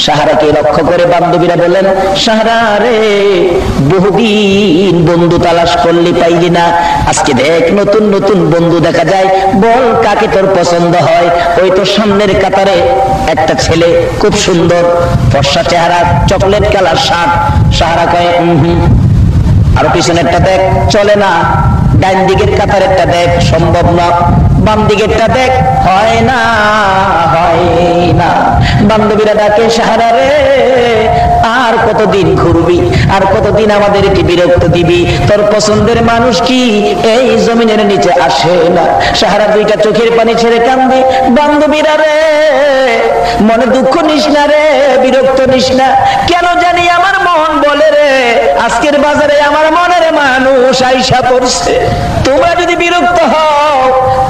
সাহারাকে লক্ষ্য করে বান্ধবীরা বলেন, সাহারা রে, বহুদিন বন্ধু তালাশ করলি পাইলি না, আজকে দেখ নতুন নতুন বন্ধু দেখা যায়, বল কাকে তোর পছন্দ হয়। ওই তো সামনের কাতারে একটা ছেলে, খুব সুন্দর ফর্সা চেহারা, চকলেট কালার শার্ট। সাহারা কয়, আরো পিছনেরটা দেখ, চলে না। ডাইন দিকের কাতারেরটা দেখ, সম্ভব না। বাম দিকেরটা দেখ, হয় না, হয় না। বান্ধবীরা ডাকে, সাহারা রে, আর কতদিন ঘুরবি, আর কতদিন আমাদেরকে বিরক্ত দিবি? তোর পছন্দের মানুষ কি এই জমিনের নিচে আসে না? সাহারা দুইটা চোখের পানি ছেড়ে কান্দে। বান্ধবীরা রে, মনে দুঃখ নিস না রে, বিরক্ত নিস না। কেন জানি আমার মন বলে রে, আজকের বাজারে আমার মনের মানুষ আইসা পড়ছে। তোমরা যদি বিরক্ত হও,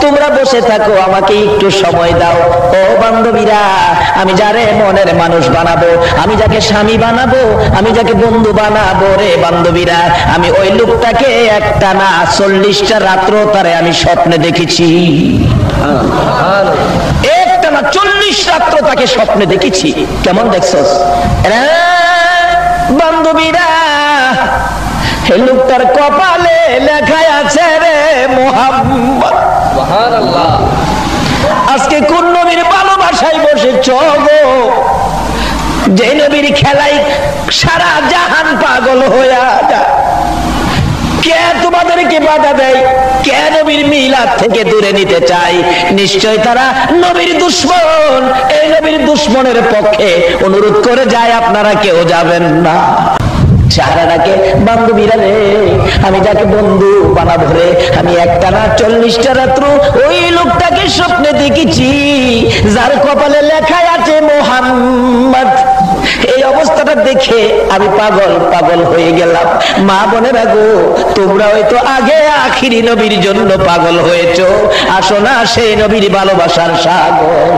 তোমরা বসে থাকো, আমাকে একটু সময় দাও। ও বান্ধবীরা, আমি যারে মনের মানুষ বানাবো, আমি যাকে স্বামী বানাবো, আমি যাকে বন্ধু বানাবো রে বান্ধবীরা, আমি ওই লোকটাকে একটা না 40টা রাত্র তারে আমি স্বপ্নে দেখেছি। একটা না 40 রাত্র তাকে স্বপ্নে দেখেছি। কেমন দেখছস বান্ধবীরা? হে লোকটার কপালে লেখা আছে রে মুহাম্মদ। সুবহানাল্লাহ। আজকে কোন নবীর ভালোবাসায় বসেছ গো, যে নবীর খেলায় সারা জাহান পাগল হয়ে যায়? কে তোমাদেরকে বাধা দেয়? কে নবীর মিলাদ থেকে দূরে নিতে চায়? নিশ্চয় তারা নবীর দুশমন। এই নবীর দুশমনের পক্ষে অনুরোধ করে যায়, আপনারা কেউ যাবেন না। সাহারাকে, বান্ধবীরা রে, আমি যাকে বন্ধু বানাবো রে, আমি একটা না 40টা রাত্র ওই লোকটাকে স্বপ্নে দেখেছি, যার কপালে লেখাই আছে মুহাম্মদ। এই অবস্থাটা দেখে আমি পাগল পাগল হয়ে গেলাম। মা বোনেরা গো, তোমরা হয়তো আগে আখিরি নবীর জন্য পাগল হয়েছো, আসো না সেই নবীর ভালোবাসার সাগর।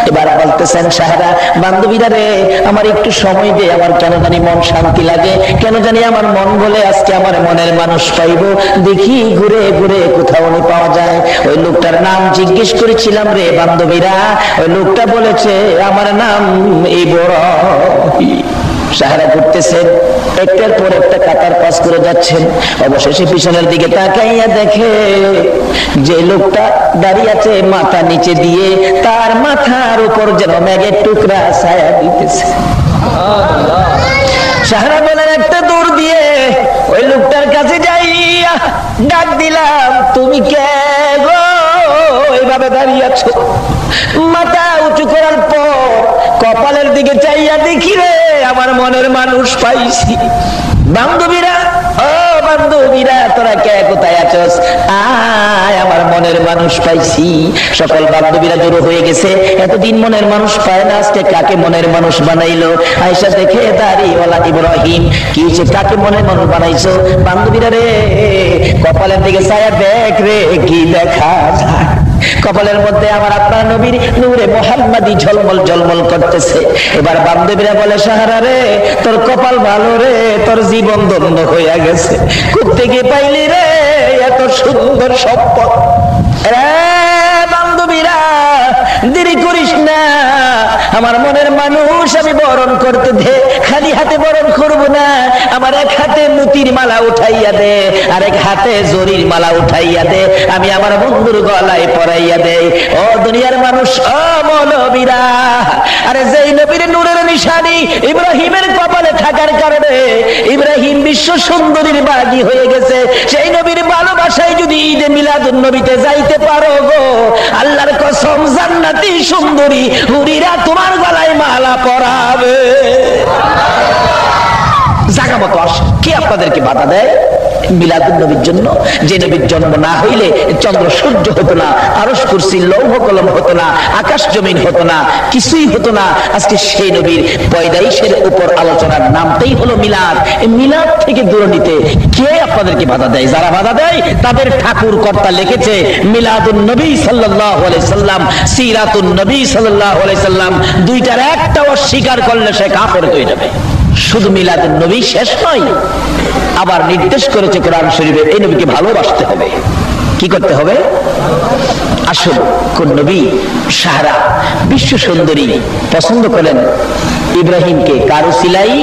এবার বলতেছেন সাহারা, বান্ধবীরা রে, আমার একটু সময় দে, আমার কেন জানি মন শান্তি লাগে, কেন জানি আমার মন বলে আজকে আমার মনের মানুষ পাইবো। দেখি ঘুরে ঘুরে কোথাও নি পাওয়া যায়। ওই লোকটার নাম জিজ্ঞেস করেছিলাম রে বান্ধবীরা, ওই লোকটা বলেছে আমার নাম ইব্রাহিম। সাহারা ঘুরতেছেন, একটার পর একটা কাতার পাস করে যাচ্ছেন। অবশেষে পিছনের দিকে তাকাইয়া দেখে যে লোকটা দাঁড়িয়ে আছে মাথা নিচে দিয়ে, তার মাথার উপর যেন মেঘের টুকরা ছায়া দিতেছে। সাহারা বলেন, একটা দৌড় দিয়ে ওই লোকটার কাছে যাইয়া ডাক দিলাম, তুমি কে গো, এইভাবে দাঁড়িয়ে আছো? মাথা উঁচু করার পর কপালের দিকে চাইয়া দেখি রে, আমার মনের মানুষ পাইছি। বান্ধবীরা, ও বান্ধবীরা, তোরা কে কোথায় আছস? আয়, আমার মনের মানুষ পাইছি। সকল বান্ধবীরা জড়ো হয়ে গেছে। এতদিন মনের মানুষ পায় না, আজকে কাকে মনের মানুষ বানাইলো? আয়েশা দেখে দাড়িওয়ালা ইব্রাহিম, কি হয়েছে, কাকে মনের মানুষ বানাইছো? বান্ধবীরা রে, কপালের দিকে ছায়া দেখ রে, কি দেখা যায়? কপালের মধ্যে আমার আপনার নবীর নূরে মুহাম্মাদি ঝলমল ঝলমল করতেছে। এবার বান্ধবীরা বলে, সাহারা রে, তোর কপাল ভালো রে, তোর জীবন ধন্য হইয়া গেছে। কোত্থেকে পাইলি রে এত সুন্দর সম্পদ? বান্ধবীরা, দেরি করিস না, আমার মনের মানুষ আমি বরণ করতে দে। খালি হাতে বরণ করব না, আমার এক হাতে মুতির মালা উঠাইয়া দে, আর এক হাতে জরির মালা উঠাইয়া দে, আমি আমার বন্ধুর গলায় পরাইয়া দে। ও দুনিয়ার মানুষ, ও মৌলবীরা, আরে যেই নবীর নূরের নিশানি ইব্রাহিমের কপালে থাকার কারণে ইব্রাহিম বিশ্ব সুন্দরীর বাগী হয়ে গেছে, সেই নবীর ভালোবাসায় যদি ঈদে মিলাদুন নবীতে যাইতে পারো গো, আল্লাহর কসম জান্নাতি সুন্দরী হুরিরা তোমার গলায় মালা পরাবে। জায়গা মতো আসে, কে আপনাদেরকে বাধা দেয় মিলাদুন নবীর জন্য? যে নবীর জন্ম না হইলে চন্দ্র সূর্য হতো না, আরশ কুরসি লৌহ কলম হতো না, আকাশ জমিন হতো না, কিছুই হতো না। আজকে সেই নবীর পয়দাইশের উপর আলোচনার নামটাই হলো মিলাদ। এই মিলাদ থেকে দূরে নিতে কে আপনাদেরকে বাধা দেয়? যারা বাধা দেয় তাদের ঠাকুর কর্তা লিখেছে মিলাদুন নবী সাল্লাল্লাহু আলাইহি সাল্লাম, সিরাতুন নবী সাল্লাল্লাহু আলাইহি সাল্লাম, দুইটার একটা অস্বীকার করলে সে কাফের হয়ে যাবে। শুধু মিলাদুন নবী শেষ নয়, আবার নির্দেশ করেছে কোরআন শরীফে এই নবীকে ভালোবাসতে হবে। কি করতে হবে? আসল কোন নবী সাহারা বিশ্ব সুন্দরী পছন্দ করেন ইব্রাহিমকে? কার উসিলাই?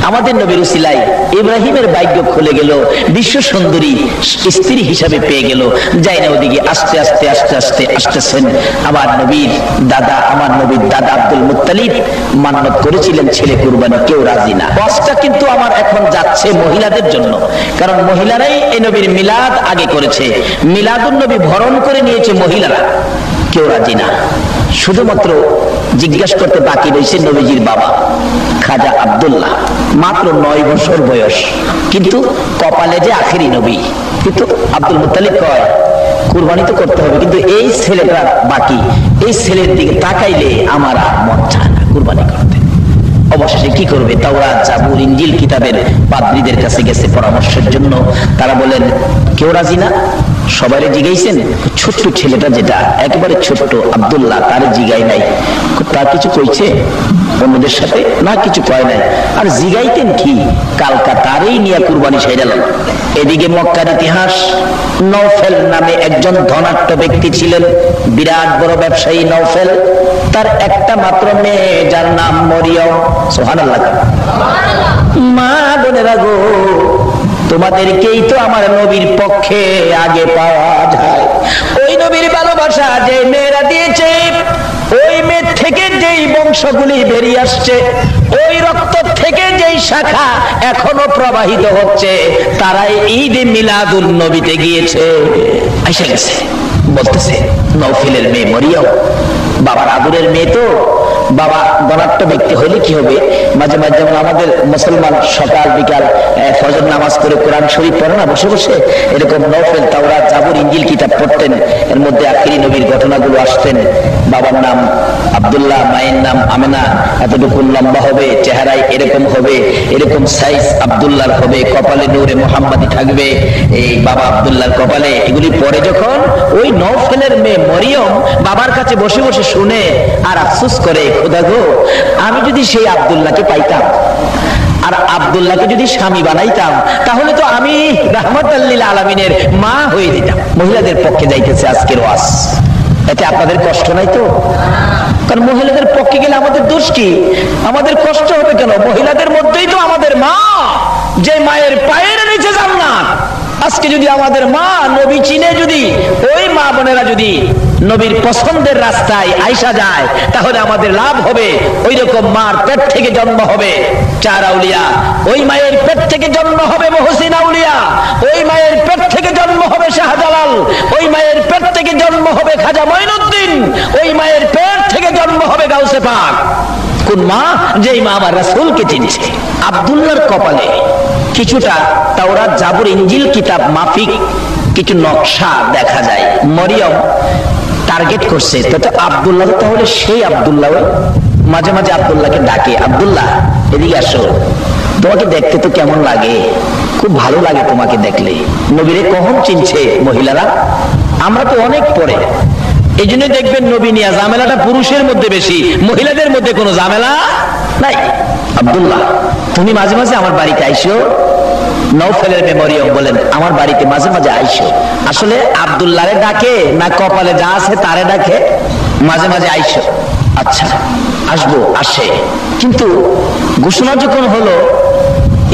আমাদের নবীর উসিলাই ইব্রাহিমের ভাগ্য খুলে গেল, বিশ্ব সুন্দরী স্ত্রী হিসাবে পেয়ে গেল। যাই না ওদিকে আস্তে আস্তে আস্তে আস্তে আসতেছেন আমার নবীর দাদা আব্দুল মুত্তালিব মান্নত করেছিলেন ছেলে কুরবানি, কেউ রাজি না। বসটা কিন্তু আমার এখন যাচ্ছে মহিলাদের জন্য, কারণ মহিলারাই এই নবীর মিলাদ আগে করেছে, মিলাদুন নবী ভরণ করে নিয়েছে মহিলারা, কেউ রাজি না। শুধুমাত্র জিজ্ঞাসা করতে বাকি রয়েছে নবীজির বাবা খাজা আব্দুল্লাহ, মাত্র 9 বছর বয়স, কিন্তু কপালে যে আখেরি নবী। কিন্তু আব্দুল মুত্তালিব কয় কুরবানি তো করতে হবে, কিন্তু এই ছেলেটা বাকি, এই ছেলের দিকে তাকাইলে আমার আর মন চায় না কুরবানি করতে। অবশেষে কি করবে? তাওরাত, জাবুর, ইনজিল কিতাবের পাদ্রীদের কাছে গেছে পরামর্শের জন্য। তারা বলেন কেউ রাজি না। সবাই জিগাইছেন, ছোট্ট ছেলেটা যেটা একেবারে ছোট্ট আব্দুল্লাহ, তার জিগাই নাই। তার কিছু কইছে অন্যদের সাথে? না, কিছু কয় নাই। আর জিগাইতেন কি? কালকা তারই নিয়ে কুরবানি সাইরালাম। এদিকে মক্কার ইতিহাস, নওফেল নামে একজন ধনাঢ্য ব্যক্তি ছিলেন, বিরাট বড় ব্যবসায়ী নওফেল। তার একটা মাত্র মেয়ে, যার নাম মরিয়ম। সুবহানাল্লাহ। মা বোনেরা গো, তোমাদেরকেই তো আমার নবীর পক্ষে আগে পাওয়া যায়। ওই নবীর ভালোবাসা যে মেয়েরা দিয়েছে, ওই মেয়ে থেকে যেই বংশগুলি বেরিয়ে আসছে, ওই রক্ত থেকে যেই শাখা এখনো প্রবাহিত হচ্ছে, তারাই ঈদ মিলাদুন নবীতে গিয়েছে, এসে গেছে। বলতেছে নওফেলের মেয়ে মরিয়ম, বাবার আদরের মেয়ে তো। বাবা ধনাঢ্য ব্যক্তি হইলে কি হবে, মাঝে মাঝে যেমন আমাদের মুসলমান সকাল বিকাল ফজর নামাজ করে কোরআন শরীফ পড়ে না বসে বসে, এরকম নওফেল তাওরাত, জাবুর, ইনজিল কিতাব পড়তেন। এর মধ্যে আখিরি নবীর ঘটনাগুলো আসতেন। বাবার নাম আব্দুল্লাহ, মায়ের নাম আমেনা, এতটুকু লম্বা হবে, চেহারায় এরকম হবে, এরকম সাইজ আব্দুল্লাহর হবে, কপালে নূরে মুহাম্মাদি থাকবে এই বাবা আব্দুল্লাহর কপালে। এগুলি পরে যখন ওই নওফেলের মেয়ে মরিয়ম বাবার কাছে বসে বসে শুনে আর আফসোস করে, খোদা গো, আমি যদি সেই আব্দুল্লাহকে পাইতাম আর আব্দুল্লাহকে যদি স্বামী বানাইতাম, তাহলে তো আমি রাহমাতাল লিল আলামিনের মা হয়ে যেতাম। মহিলাদের পক্ষে যাইতেছে আজকের ওয়াজ। এতে আপনাদের কষ্ট নাই তো? কারণ মহিলাদের পক্ষে গেলে আমাদের দোষ কি? আমাদের কষ্ট হবে কেন? মহিলাদের মধ্যেই তো আমাদের মা, যে মায়ের পায়ের নিচে জান্নাত। আজকে যদি আমাদের মা নবী চিনে, যদি ওই মা বোনেরা যদি নবীর পছন্দের রাস্তায় আইসা যায়, তাহলে আমাদের লাভ হবে। ওই রকম মার পেট থেকে জন্ম হবে 4 আউলিয়া, ওই মায়ের পেট থেকে জন্ম হবে মুহসিন আউলিয়া, ওই মায়ের পেট থেকে জন্ম হবে শাহজালাল, ওই মায়ের পেট থেকে জন্ম হবে খাজা মঈনুদ্দিন, ওই মায়ের পেট থেকে জন্ম হবে গাউসে পাক। কোন মা? যেই মা আমার রাসূলকে চিনছে। আব্দুল্লাহর কপালে কিছুটা তাওরাত, জাবুর, ইনজিল কিতাব মাফিক কিছু নকশা দেখা যায়। মরিয়ম টার্গেট করছে, তো আব্দুল্লাহ, তাহলে সেই আব্দুল্লাহ মাঝে মাঝে আব্দুল্লাহকে ডাকে, আব্দুল্লাহ এদিকে আসো, তোমাকে দেখতে তো কেমন লাগে, খুব ভালো লাগে তোমাকে দেখলে। নবীরে কখন চিনছে মহিলারা? আমরা তো অনেক পরে। এই জন্য দেখবেন নবী নিয়া ঝামেলাটা পুরুষের মধ্যে বেশি, মহিলাদের মধ্যে কোনো ঝামেলা নাই। আব্দুল্লাহ, তুমি মাঝে মাঝে আমার বাড়িতে আইসো। নওফেলের মেয়ে মরিয়ম বলেন, আমার বাড়িতে মাঝে মাঝে আইসো। আসলে আব্দুল্লাহরে ডাকে না কপালে যা আছে তারে ডাকে? মাঝে মাঝে আইসো। আচ্ছা আসবো, আসে। কিন্তু ঘোষণা যখন হলো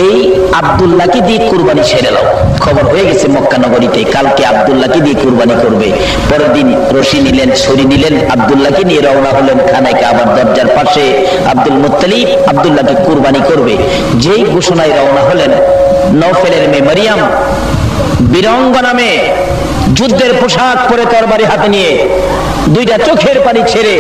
এই আব্দুল্লাহকে দিয়ে কুরবানি সেরে নাও, খবর হয়ে গেছে মক্কা নগরীতে, কালকে আব্দুল্লাহকে দিয়ে কুরবানি করবে। পরের দিন রশি নিলেন, ছুরি নিলেন, আব্দুল্লাহকে নিয়ে রওনা হলেন খানায় কাবার দরজার পাশে। আব্দুল মুত্তালিব আব্দুল্লাহকে কুরবানি করবে। যেই ঘোষণায় রওনা হলেন, নওফেলের মেয়ে মরিয়ম বীরাঙ্গনা মেয়ে, যুদ্ধের পোশাক পরে তরবারি হাতে নিয়ে, 2টা চোখের পানি ছেড়ে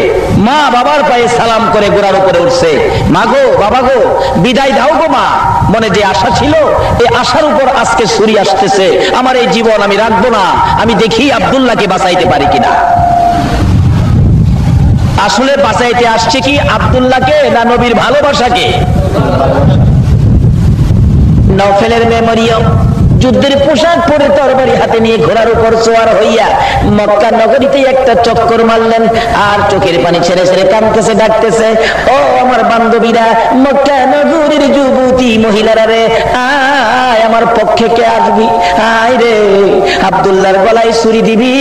মা বাবার পায়ে সালাম করে গোড়ার উপরে উঠছে। মা গো, বাবা গো, বিদায় দাও গো মা। মনে যে আশা ছিল, এই আশার উপর আজকে ছুরি আসতেছে। আমার এই জীবন আমি রাখবো না, আমি দেখি আব্দুল্লাহকে বাঁচাইতে পারি কিনা। আসলে বাঁচাইতে আসছে কি আব্দুল্লাহকে না নবীর ভালোবাসাকে? নওফেলের মেয়ে মরিয়ম যুদ্ধের পোশাক পরে তরবারি হাতে নিয়ে ঘোড়ার উপর সওয়ার হইয়া মক্কা নগরীতে একটা চক্কর মারলেন, আর চোখের পানি ছেড়ে ছেড়ে কাঁদতেছে, ডাকতেছে, ও আমার বান্ধবীরা, মক্কা নগরীর যুবতী মহিলারা রে, আয় আমার পক্ষে কে আসবি? আয় রে আব্দুল্লাহর গলায় ছুরি দিবি,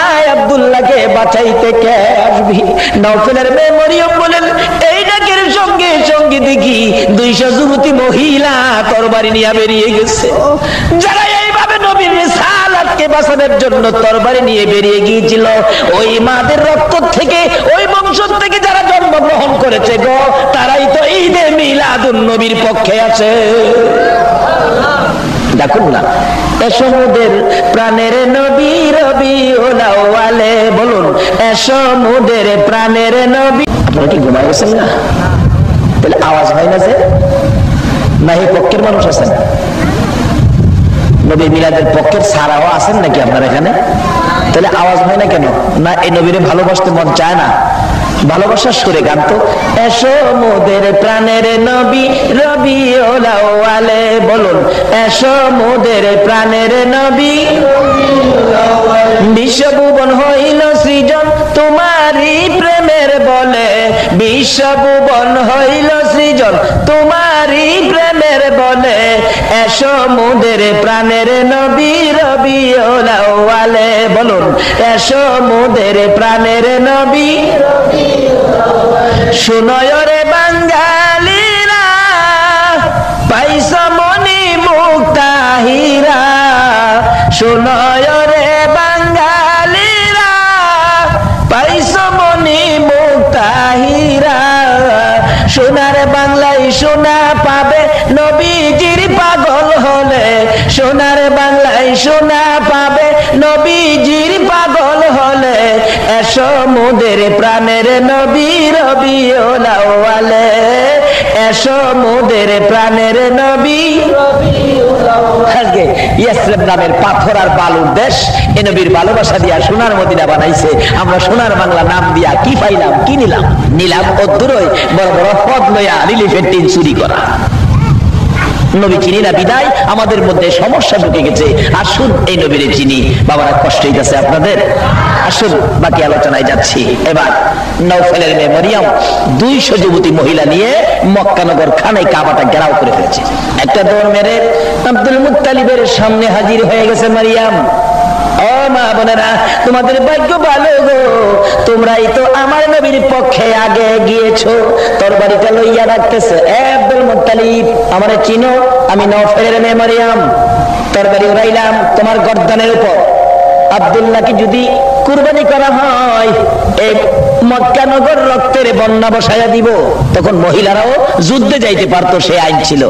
আয় আব্দুল্লাহকে বাঁচাইতে কে আসবি? নওফেলের মেয়ে মরিয়ম বলেন, এই ডাকের সঙ্গে সঙ্গে দেখি 200 যুবতী মহিলা তরবারি নিয়ে বেরিয়ে গেছে। যারা এইভাবে নবীর রিসালাতকে বাঁচানোর জন্য তরবারি নিয়ে বেরিয়ে গিয়েছিল, ওই মাদের রক্ত থেকে, ওই বংশ থেকে যারা জন্মগ্রহণ করেছে গো, তারাই তো ঈদে মিলাদুন নবীর পক্ষে আছে। দেখুন না, এসমুদের প্রাণের নবী রবিউল আউয়ালে, বলুন এসমুদের প্রাণের নবী। আপনারা কি ঘুমায় গেছেন না? তাহলে আওয়াজ হয় না যে? না এই পক্ষের মানুষ আছেন? নবী মিলাদের পক্ষের সারাও আছেন নাকি আপনার এখানে? তাহলে আওয়াজ হয় না কেন? না এই নবীরে ভালোবাসতে মন চায় না? ভালোবাসার সুরে গান তো, এসো মোদের প্রাণের নবী রবিউল আউয়ালে, বলুন এসো মোদের প্রাণের নবী। বিশ্বভুবন হইল সৃজন তোমারই প্রেমের বলে, বিশ্বভুবন হইল সৃজন তোমারই প্রেমের বলে, এসো মোদের প্রাণের নবী রবিউল আউয়ালে, বলুন এসো মোদের প্রাণের নবী। শুনয় রে বাঙালিরা, পাইছ মনি মুক্তাহিরা, শুনয় রে বাঙালিরা, পাইছ মনি মুক্তাহিরা। সোনার বাংলায় সোনা পাবে নবীজির পাগল হলে, সোনার বাংলায় সোনা পাবে নবীজির পাগল হলে, এসো মোদের প্রাণের নবী রবিউল আউয়ালে, এসো মোদের প্রাণের নবী। আজকে ইয়াসরিব নামের পাথর আর বালুর দেশ এ নবীর ভালোবাসা দিয়া সোনার মদিনা বানাইছে। আমরা সোনার বাংলা নাম দিয়া কি পাইলাম? কি নিলাম? নিলাম অদ্দুরই বড় বড় পদ লইয়া রিলিফের টিন চুরি করা। নবী চিনি না বিদায় আমাদের মধ্যে সমস্যা ঢুকে গেছে। আসুন এই নবীরে চিনি। বাবারা কষ্ট হইতেছে আপনাদের? আসুন বাকি আলোচনায় যাচ্ছি। এবার নওফেলের মেয়ে মরিয়ম 200 যুবতী মহিলা নিয়ে মক্কানগর খানায় কাবাটা ঘেরাও করে ফেলেছে। একটা দৌড় মেরে আব্দুল মুত্তালিবের সামনে হাজির হয়ে গেছে মরিয়ম। ও মা বোনেরা, তোমাদের ভাগ্য ভালো গো, তোমরাই তো আমার নবীর পক্ষে আগে গিয়েছো। তরবারিটা লইয়া রাখতেছে, এ আব্দুল মুত্তালিব আমারে চিনো? আমি নওফেলের মেয়ে মরিয়ম। তরবারি উড়াইলাম তোমার গর্দানের উপর। আব্দুল্লাহকে যদি কুরবানি করা হয়, এই মক্কানগর রক্তের বন্যা বসায়া দিব। তখন মহিলারাও যুদ্ধে যাইতে পারতো, সে আইন ছিল।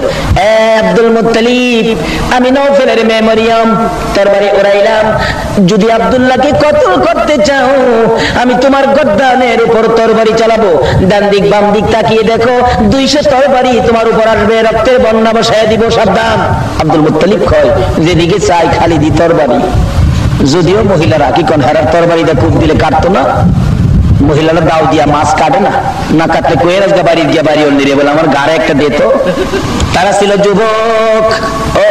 এ আব্দুল মুত্তালিব আমি নওফেলের মেয়ে মরিয়ম, তরবারি উড়াইলাম। যদি আব্দুল্লাহকে কতল করতে চাও, আমি তোমার গর্দানের উপর তরবারি চালাবো। ডান দিক বাম দিক তাকিয়ে দেখো, 200 তরবারি তোমার উপর আসবে, রক্তের বন্যা বসায়া দিব, সাবধান। আব্দুল মুত্তালিব কয়, যেদিকে চাই খালি দি তরবারি। যদিও মহিলারা কি কোন হেরার তরবারিটা কূপ দিলে কাটতো না, মহিলারা দাও দিয়া মাছ কাটে না, না কাটলে কয়ে রাজগা বাড়ির গিয়া বাড়ি অন্য রে বলে আমার গাড়ে একটা দিত। তারা ছিল যুবক। ও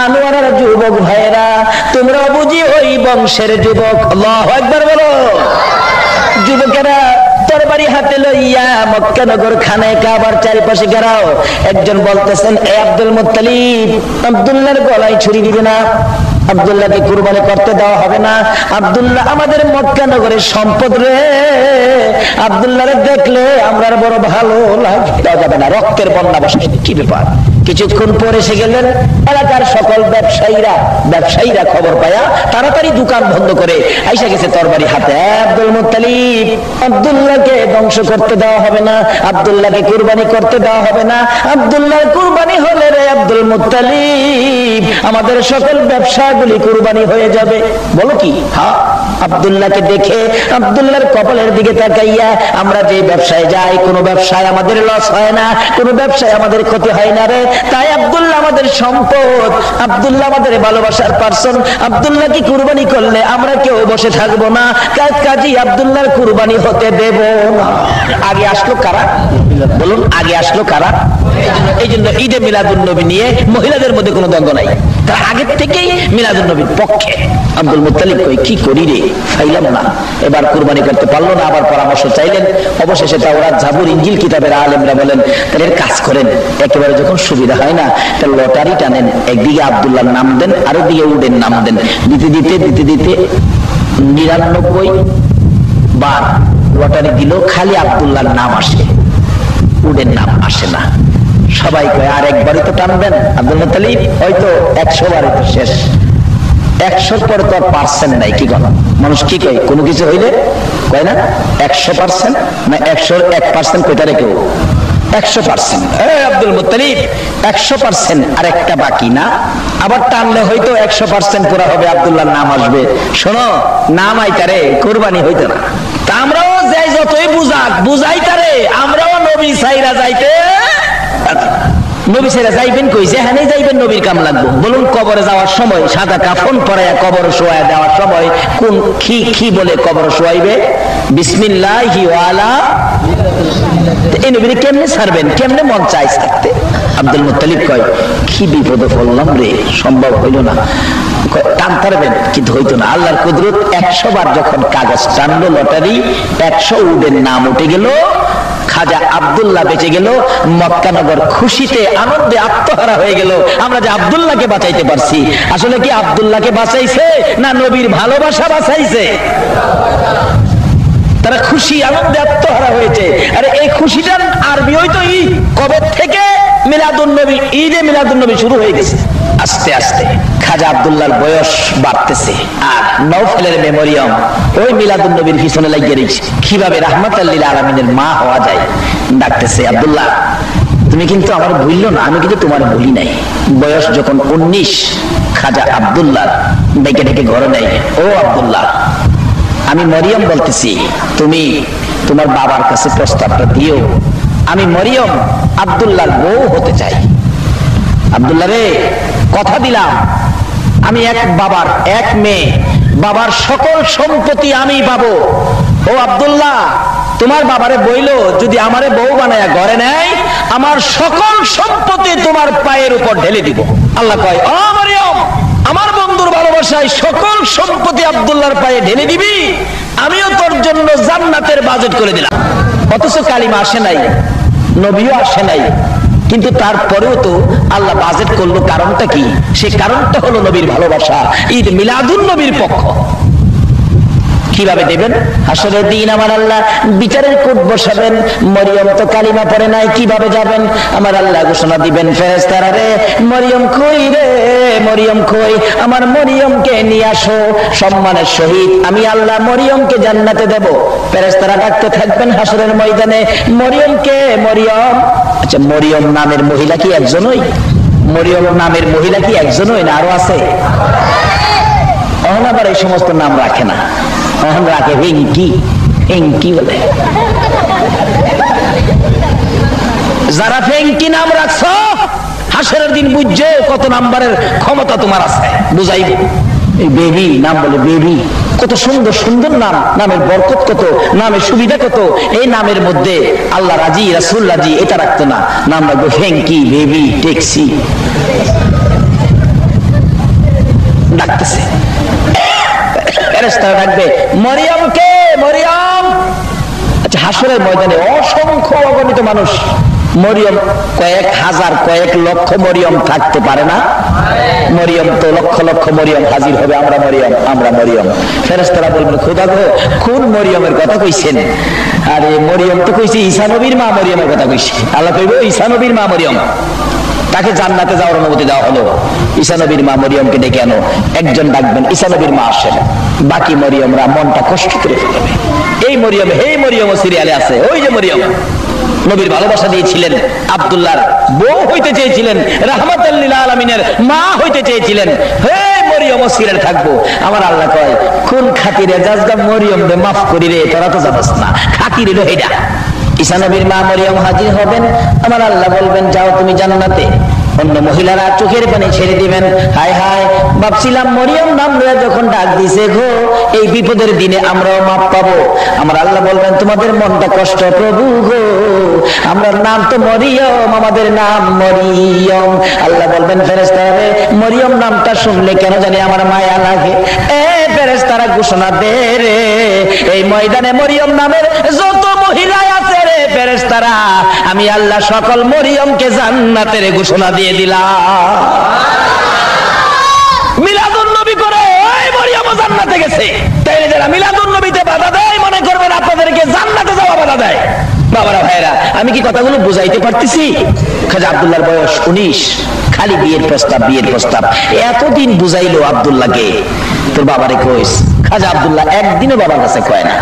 আনোয়ারের যুবক ভাইরা, তোমরা বুঝি ওই বংশের যুবক। আল্লাহু আকবার বলো। যুবকেরা তরবারি হাতে লইয়া মক্কানগর খানায় কাবার চারিপাশে ঘেরাও। একজন বলতেছেন, এ আব্দুল মুত্তালিব আব্দুল্লাহর গলায় ছুরি দিবে না, আব্দুল্লাহকে কুরবানি করতে দেওয়া হবে না। আব্দুল্লাহ আমাদের মক্কানগরের সম্পদ রে, আব্দুল্লাহরে দেখলে আমরা বড় ভালো লাগে, দেওয়া যাবে না, রক্তের বন্যা বসাই। কি ব্যাপার? কিছুক্ষণ পরে এসে গেলেন এলাকার সকল ব্যবসায়ীরা খবর পায়া তাড়াতাড়ি দোকান বন্ধ করে আইসা গেছে তরবারি হাতে। আব্দুল মুত্তালিব আব্দুল্লাহকে ধ্বংস করতে দেওয়া হবে না, আব্দুল্লাহকে কুরবানি করতে দেওয়া হবে না। আব্দুল্লাহর কুরবানি হলে রে আব্দুল মুত্তালিব আমাদের সকল ব্যবসাগুলি কুরবানি হয়ে যাবে। বলো কি? হ্যাঁ। আব্দুল্লাহকে দেখে আব্দুল্লাহর কপালের দিকে তাকাইয়া আমরা যে ব্যবসায় যাই, কোনো ব্যবসায় আমাদের লস হয় না, কোনো ব্যবসায় আমাদের ক্ষতি হয় না রে। তাই আব্দুল্লাহ আমাদের সম্পদ, আব্দুল্লাহ আমাদের ভালোবাসার পার্সন। আব্দুল্লাহকে কুরবানি করলে আমরা কেউ বসে থাকবো না, কাজী আব্দুল্লাহর কুরবানি হতে দেব না। আগে আসলো কারা? বলুন আগে আসলো কারা? এই জন্য ঈদে মিলাদুন নবী নিয়ে মহিলাদের মধ্যে কোনো দ্বন্দ্ব নাই, তার আগের থেকেই মিলাদুন নবীর পক্ষে। আব্দুল মুত্তালিব কই কি করি রে, পাইলাম না, এবার কুরবানি করতে পারলো না, আবার পরামর্শ চাইলেন। অবশেষে তাওরাত জাবুর ইনজিল কিতাবের আলেমরা বলেন তাহলে কাজ করেন, একেবারে যখন সুবিধা হয় না তাহলে লটারি টানেন, একদিকে আব্দুল্লাহর নাম দেন আর দিকে উডের নাম দেন, দিতে দিতে 99 বার লটারি দিল, খালি আব্দুল্লাহর নাম আসে, উডের নাম আসে না। সবাই কয় আর একবারই তো টানবেন আব্দুল মুত্তালিব, হয়তো 100 বারে তো শেষ, 100 পরে তো আর পার্সেন্ট নাই। কি কথা মানুষ কি কয়, কোনো কিছু হইলে কয় না 100% না 101% কইটা রেখেও 100%। আব্দুল মুত্তালিব 100% আর একটা বাকি না, আবার টানলে হয়তো 100% পুরা হবে, আব্দুল্লাহর নাম আসবে। শোনো নাম আইতারে কুরবানি হইতো না, তা আমরাও যাই যতই বুঝাইতারে আমরাও নবী সাইরা যাইতে, নবী সাইরা যাইবেন কই, যেখানে যাইবেন নবীর কাম লাগবো। বলুন কবরে যাওয়ার সময় সাদা কাফন পরায়া কবর শোয়া দেওয়ার সময় কোন কি বলে কবর শোয়াইবে? বিসমিল্লাহি ওয়ালা। এই নবীরে কেমনে ছাড়বেন, কেমনে মন চাই ছাড়তে? আব্দুল মুত্তালিব কয় কি বিপদে পড়লাম রে, সম্ভব হইল না। টান পারবেন কিন্তু হইতো না। আল্লাহর কুদরত 100 বার যখন কাগজ টানলো লটারি, 100 উডের নাম উঠে গেল, খাজা আব্দুল্লাহ বেঁচে গেল। মক্কানগর খুশিতে আনন্দে আত্মহারা হয়ে গেল, আমরা যে আব্দুল্লাহকে বাঁচাইতে পারছি। আসলে কি আব্দুল্লাহকে বাঁচাইছে না নবীর ভালোবাসা বাঁচাইছে? তারা খুশি আনন্দে আত্মহারা হয়েছে। আরে এই খুশিটার আরবি হয়তো ঈদ, কবে থেকে মিলাদুন নবী, ঈদে মিলাদুন নবী শুরু হয়ে গেছে। আস্তে আস্তে খাজা আব্দুল্লাহর বয়স বাড়তেছে, আর নওফেলের মেমোরিয়াম ওই মিলাদুন নবীর পিছনে লাগিয়ে রয়েছে, কিভাবে রাহমাতাল লিল আলামিনের মা হওয়া যায়। ডাকতেছে আব্দুল্লাহ তুমি কিন্তু আমার ভুললো না, আমি কিন্তু তোমার ভুলি নাই। বয়স যখন 19, খাজা আব্দুল্লাহ ডেকে ডেকে ঘরে নেয়, ও আব্দুল্লাহ আমি মরিয়ম বলতেছি, তুমি তোমার বাবার কাছে প্রস্তাবটা দিও, আমি মরিয়ম আব্দুল্লাহর বউ হতে চাই। আব্দুল্লাহ রে কথা দিলাম, আমি এক বাবার এক মেয়ে, বাবার সকল সম্পত্তি আমি পাবো। ও আব্দুল্লাহ তোমার বাবারে বইলো যদি আমারে বউ বানায়া ঘরে নেয়, আমার সকল সম্পত্তি তোমার পায়ের উপর ঢেলে দিব। আল্লাহ কয় ও মরিয়ম আমার বন্ধুর ভালোবাসায় সকল সম্পত্তি আব্দুল্লাহর পায়ে ঢেলে দিবি, আমিও তোর জন্য জান্নাতের বাজেট করে দিলাম। অথচ কালিমা আসে নাই, নবীও আসে নাই, কিন্তু তারপরেও তো আল্লাহ বাজেট করলো। কারণটা কি? সে কারণটা হলো নবীর ভালোবাসা, ঈদ মিলাদুন নবীর পক্ষ। কিভাবে দেবেন? হাসরের দিন আমার আল্লাহ বিচারের কোর্ট বসাবেন। মরিয়ম তো কালিমা পড়ে নাই, কিভাবে যাবেন? আমার আল্লাহ ঘোষণা দিবেন ফেরেশতারা রে মরিয়ম কই রে, মরিয়ম কই, আমার মরিয়মকে নিয়ে আসো, সম্মানের সহিত আমি আল্লাহ মরিয়মকে জান্নাতে দেব। ফেরেশতারা ডাকতে থাকবেন হাসরের ময়দানে মরিয়মকে, মরিয়ম। আচ্ছা মরিয়ম নামের মহিলা কি একজনই? মরিয়ম নামের মহিলা কি একজনই না আরো আছে? অহন আবার এই সমস্ত নাম রাখে না, অহন রাখে ভেঙ্কি, ভেঙ্কি বলে। যারা ভেঙ্কি নাম রাখছো হাসরের দিন বুঝছে কত নাম্বারের ক্ষমতা তোমার আছে, বুঝাইবে। এই বেবি নাম বলে, বেবি কত সুন্দর সুন্দর নাম, নামের বরকত কত, নামের সুবিধা কত। এই নামের মধ্যে আল্লাহ রাজি রাসূল রাজি এটা রাখতো না, নাম রাখবো ভেঙ্কি, বেবি, ট্যাক্সি। ডাকতেছে ফেরেশতারা ডাকবে মরিয়মকে, মরিয়ম। আচ্ছা হাসরের ময়দানে অসংখ্য অগণিত মানুষ, মরিয়ম কয়েক হাজার কয়েক লক্ষ মরিয়ম থাকতে পারে না? মরিয়ম তো লক্ষ লক্ষ মরিয়ম হাজির হবে, আমরা মরিয়ম, আমরা মরিয়ম। ফেরেশতারা বলবেন খোদা গো কোন মরিয়মের কথা কইছেন? আরে মরিয়ম তো কইছে ঈসা নবীর মা মরিয়মের কথা কইছে। আল্লাহ কইব ঈসা নবীর মা মরিয়ম, তাকে জান্নাতে যাওয়ার অনুমতি দেওয়া হলো। ঈসা নবীর মা মরিয়মকে ডেকে আনো, একজন ডাকবেন, ঈসা নবীর মা আসেন, বাকি মরিয়মরা মনটা কষ্ট করে ফেলবে। এই মরিয়ম, হে মরিয়ম সিরিয়ালে আছে, ওই যে মরিয়ম নবীর ভালোবাসা দিয়েছিলেন, আব্দুল্লাহর বউ হইতে চেয়েছিলেন, রাহমাতাল লিল আলামিনের মা হইতে চেয়েছিলেন, হে মরিয়ম সিরিয়ালে থাকবো। আমার আল্লাহ কয় কোন খাতিরে জাজগা মরিয়ম রে মাফ করি রে, তোরা তো জানাস না, খাতির হলো এটা। ঈসা নবীর মা মরিয়ম হাজির হবেন, আমার আল্লাহ বলবেন যাও তুমি জান্নাতে। অন্য মহিলারা চোখের পানি ছেড়ে দিবেন, হায় হায় ভাবছিলাম মরিয়ম নাম লয়ে যখন ডাক দিছে গো এই বিপদের দিনে আমরাও মাপ পাবো। আমার আল্লাহ বলবেন তোমাদের মনটা কষ্ট প্রভু গো, আমরা নাম তো মরিয়ম, আমাদের নাম মরিয়ম। আল্লাহ বলবেন ফেরেশতারে, মরিয়ম নামটা শুনলে কেন জানি আমার মায়া লাগে। এ ফেরেশতারা ঘোষণা দে রে, এই ময়দানে মরিয়ম নামের যত মহিলা আছে রে ফেরেশতারা, আমি আল্লাহ সকল মরিয়মকে জান্নাতের ঘোষণা দিয়ে দিলাম। মিলাদুন নবী করে ওই মরিয়ম জান্নাতে গেছে। তাই যারা মিলাদুন নবীতে বাধা দেয় মনে করবেন আপনাদেরকে জান্নাতে যাওয়া বাধা দেয়। বাবারা ভাইরা, আমি কি কথাগুলো বুঝাইতে পারতেছি? খাজা আব্দুল্লাহর বয়স 19, খালি বিয়ের প্রস্তাব, বিয়ের প্রস্তাব। এতদিন বুঝাইলো আব্দুল্লাহকে, তোর বাবারে কইস। খাজা আব্দুল্লাহ একদিনও বাবার কাছে কয় না।